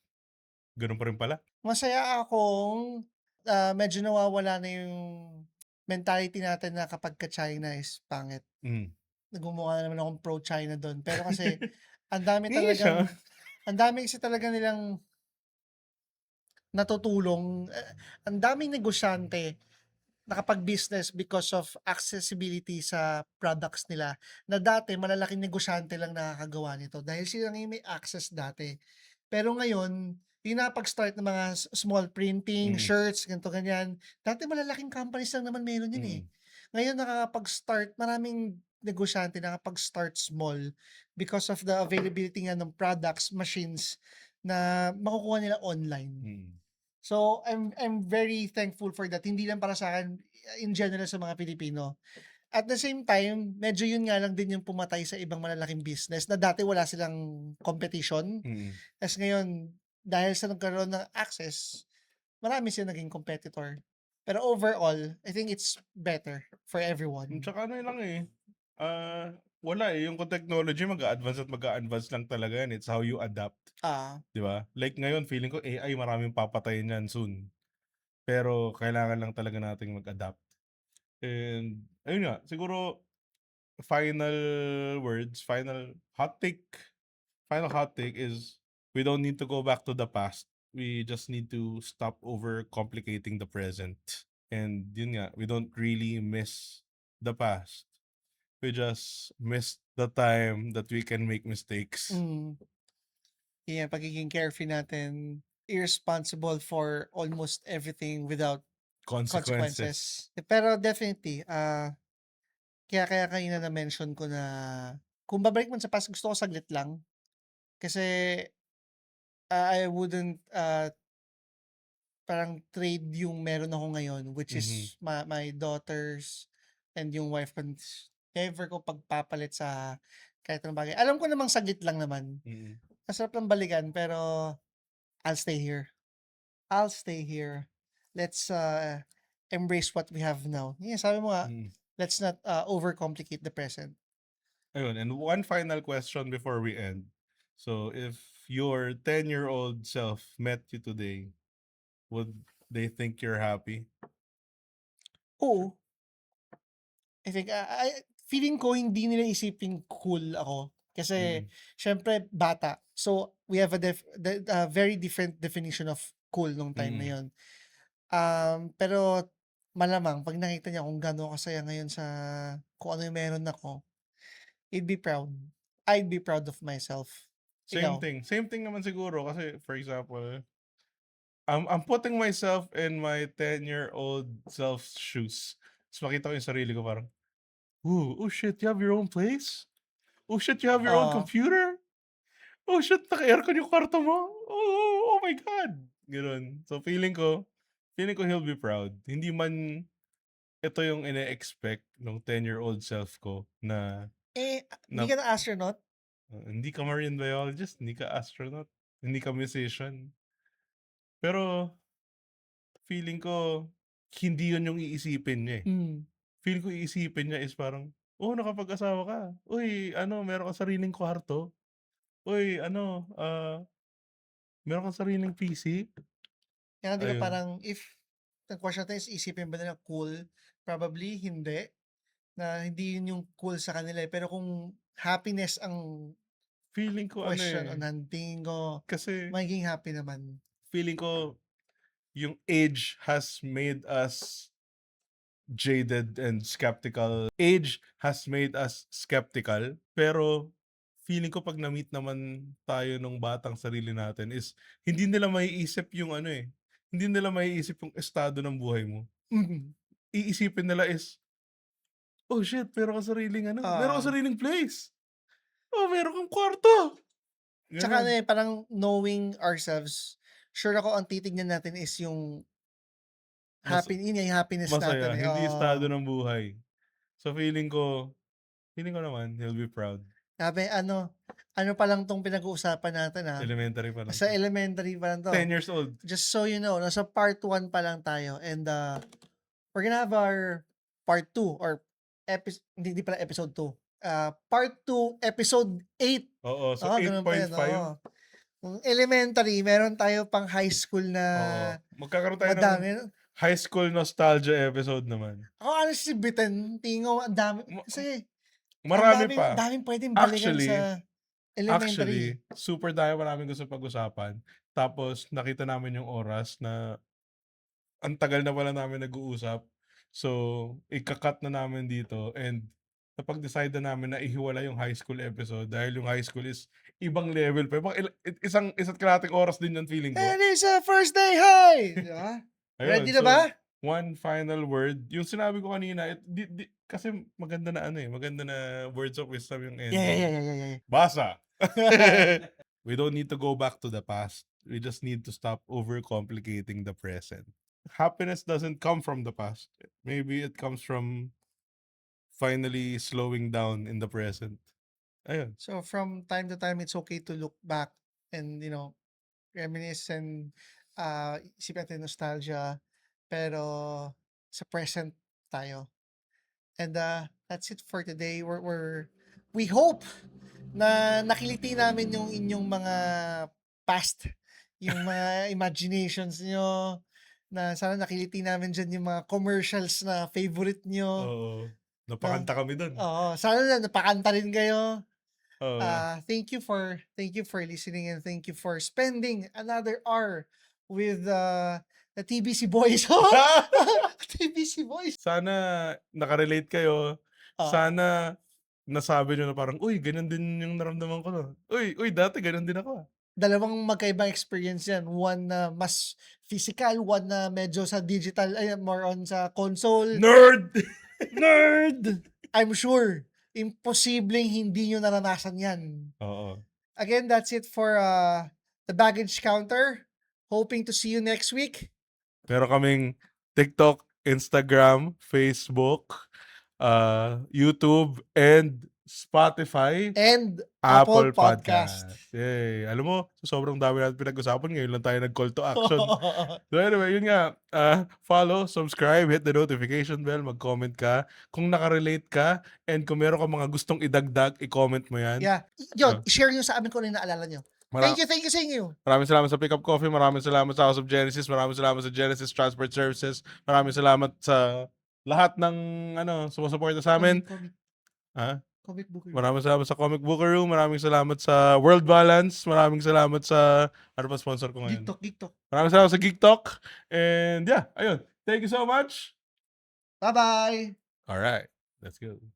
gano'n pa rin pala. Masaya akong, medyo nawawala na yung mentality natin na kapagka China is pangit. Hmm. Nagmumukha na naman akong pro-China dun, pero kasi ang dami Hindi siya. ang dami kasi talaga nilang natutulong, ang daming negosyante nakapag-business because of accessibility sa products nila, na dati malalaking negosyante lang nakakagawa nito dahil sila nga yung may access dati. Pero ngayon, yung nakapag-start ng mga small printing, Mm, shirts, ganito ganyan, dati malalaking companies lang naman meron yun, eh. mm, Ngayon nakakapag-start, maraming negosyante nakapag-start small because of the availability nga ng products, machines na makukuha nila online. mm. So, I'm very thankful for that. Hindi lang para sa'kin, in general sa mga Pilipino. At the same time, medyo yun nga lang din yung pumatay sa ibang malalaking business na dati wala silang competition. Mm. Ta's ngayon, dahil sa nagkaroon ng access, marami silang naging competitor. Pero overall, I think it's better for everyone. Tsaka ano lang eh, ah, wala eh, yung technology mag-a-advance at mag-a-advance lang talaga yan. It's how you adapt, Ah, 'di ba? Like ngayon, feeling ko AI maraming papatayin yan soon. Pero kailangan lang talaga nating mag-adapt. And ayun nga, siguro final words, final hot take is we don't need to go back to the past. We just need to stop over complicating the present. And yun nga, we don't really miss the past. We just miss the time that we can make mistakes. mm, yun pagiging carefree natin, irresponsible for almost everything without Consequences. consequences. Pero definitely, kaya kanina na-mention ko na kung babalik man sa past, gusto ko saglit lang. Kasi, I wouldn't, parang trade yung meron ako ngayon, which Mhm. is my daughters and yung wife ko. Never ko pagpapalit sa kahit anong bagay. Alam ko namang saglit lang naman. Mm. Masarap lang balikan, pero I'll stay here. I'll stay here. Let's, embrace what we have now. Yeah, sabi mo nga, Mm. let's not, overcomplicate the present. Ayun, and one final question before we end. So, if your 10-year-old self met you today, would they think you're happy? Oo. I think, feeling ko hindi nila isiping cool ako. Kasi Mm. siyempre bata. So, we have a very different definition of cool nung time na Mm. yun. Pero malamang 'pag nakita niya kung gaano ako kasaya ngayon sa kung ano yung meron ako, he'd be proud. I'd be proud of myself. Same Ikaw? thing. Same thing naman siguro kasi for example, I'm putting myself in my 10-year-old self's shoes. Tapos makita ko yung sarili ko parang, ooh, oh shit, you have your own place? Oh shit, you have your own Oo. computer? Oh shit, naka-aircon yung kwarto mo? Oh my God! Ganun. So feeling ko he'll be proud. Hindi man ito yung ine-expect nung 10-year-old self ko na, Hindi na ka na astronaut? hindi ka marine biologist, hindi ka astronaut, hindi ka musician. Pero feeling ko hindi yun yung iisipin niya, eh. Mm. Feeling ko iisipin niya is parang, "Oh, nakapag-asawa ka. Uy, ano, meron kang sariling kwarto. Uy, ano, meron kang sariling PC." Kaya di ba Ayun. parang if ang question natin is isipin ba nila cool? Probably hindi. Na hindi yun yung cool sa kanila eh. Pero kung happiness ang Feeling ko ano, question eh, on hand, tingin ko kasi magiging happy naman. feeling ko yung age has made us jaded and skeptical. Age has made us skeptical, pero feeling ko 'pag na-meet naman tayo nung batang sarili natin is hindi nila maiisip yung ano, eh, hindi nila maiisip yung estado ng buhay mo. Mhm. Iisipin nila is, "Oh shit, meron kang sariling ano, meron kang Oo. sariling place. Oh, meron kang kwarto." Tsaka ano Gano'n. eh, parang knowing ourselves, sure ako ang titignan natin is yung Mas yun nga yung happiness natin masaya, eh, hindi estado oo. ng buhay. So feeling ko naman he'll be proud. Sabi ano pa lang 'tong pinag-uusapan natin, Elementary pa lang nasa 'to. elementary pa lang 'to. 10 years old. Just so you know, nasa part 1 pa lang tayo and, we're gonna have our part 2 or hindi pala episode 2, part 2, episode 8. Oo, so Oo, gano'n pa 'yun, 8.5. oo. Kung elementary, meron tayo pang high school na Oo, magkakaroon tayo ng madami. high school nostalgia episode naman. Ako honestly bitin, tingin ko ang dami Ma kasi ang marami pa. daming puwedeng balikan Actually sa elementary. super maraming gusto pag-usapan. Tapos nakita namin yung oras na ang tagal na pala namin nag-uusap. So, ika-cut na namin dito and napag-decide na namin na ihiwalay yung high school episode dahil yung high school is ibang level pa. Ibang isa't kalahating oras din yung feeling ko. And it's a first day high! Di ba? Ayun, Ready na so ba? one final word. Yung sinabi ko kanina, kasi maganda na ano eh, maganda na words of wisdom yung ending. Yeah. Basa! We don't need to go back to the past. We just need to stop overcomplicating the present. Happiness doesn't come from the past. Maybe it comes from finally slowing down in the present. Ayun. So from time to time, it's okay to look back and, reminisce and isipin natin nostalgia. Pero sa present tayo. And that's it for today. We hope na nakiliti namin yung inyong mga past, yung mga imaginations nyo, na sana nakiliti namin dyan yung mga commercials na favorite nyo. Oo. Napakanta kami dun. Oo, sana na napakanta rin kayo. Oo. Thank you for listening and thank you for spending another hour with the TBC Boys. TBC Boys. Sana nakarelate kayo. Oo. Sana nasabi nyo na parang, uy, ganyan din yung naramdaman ko. No? Uy, dati ganyan din ako. Dalawang magkaibang experience yan. One na mas physical, one na medyo sa digital, more on sa console. Nerd! Nerd! I'm sure, imposibleng hindi nyo naranasan yan. Oo. Again, that's it for the baggage counter. Hoping to see you next week. Meron kaming TikTok, Instagram, Facebook, YouTube, and Spotify, And Apple Apple Podcast. Yay. Alam mo, sobrang dami natin pinag-usapan. Ngayon lang tayo nag-call to action. So anyway, yun nga. Follow, subscribe, hit the notification bell, mag-comment ka. Kung nakarelate ka, and kung meron ka mga gustong idagdag, i-comment mo yan. Yeah. Yun, share nyo sa amin kung ano yung naalala nyo. Thank you sa inyo. Maraming salamat sa Pick Up Coffee. Maraming salamat sa House of Genesis. Maraming salamat sa Genesis Transport Services. Maraming salamat sa lahat ng sumusuporta sa amin. Comic book. Maraming salamat sa Comic Booker Room. Maraming salamat sa World Balance. Maraming salamat sa ano pa sponsor ko ngayon? Geek Talk. Maraming salamat sa Geek Talk. And yeah, ayun. Thank you so much. Bye-bye. All right. Let's go.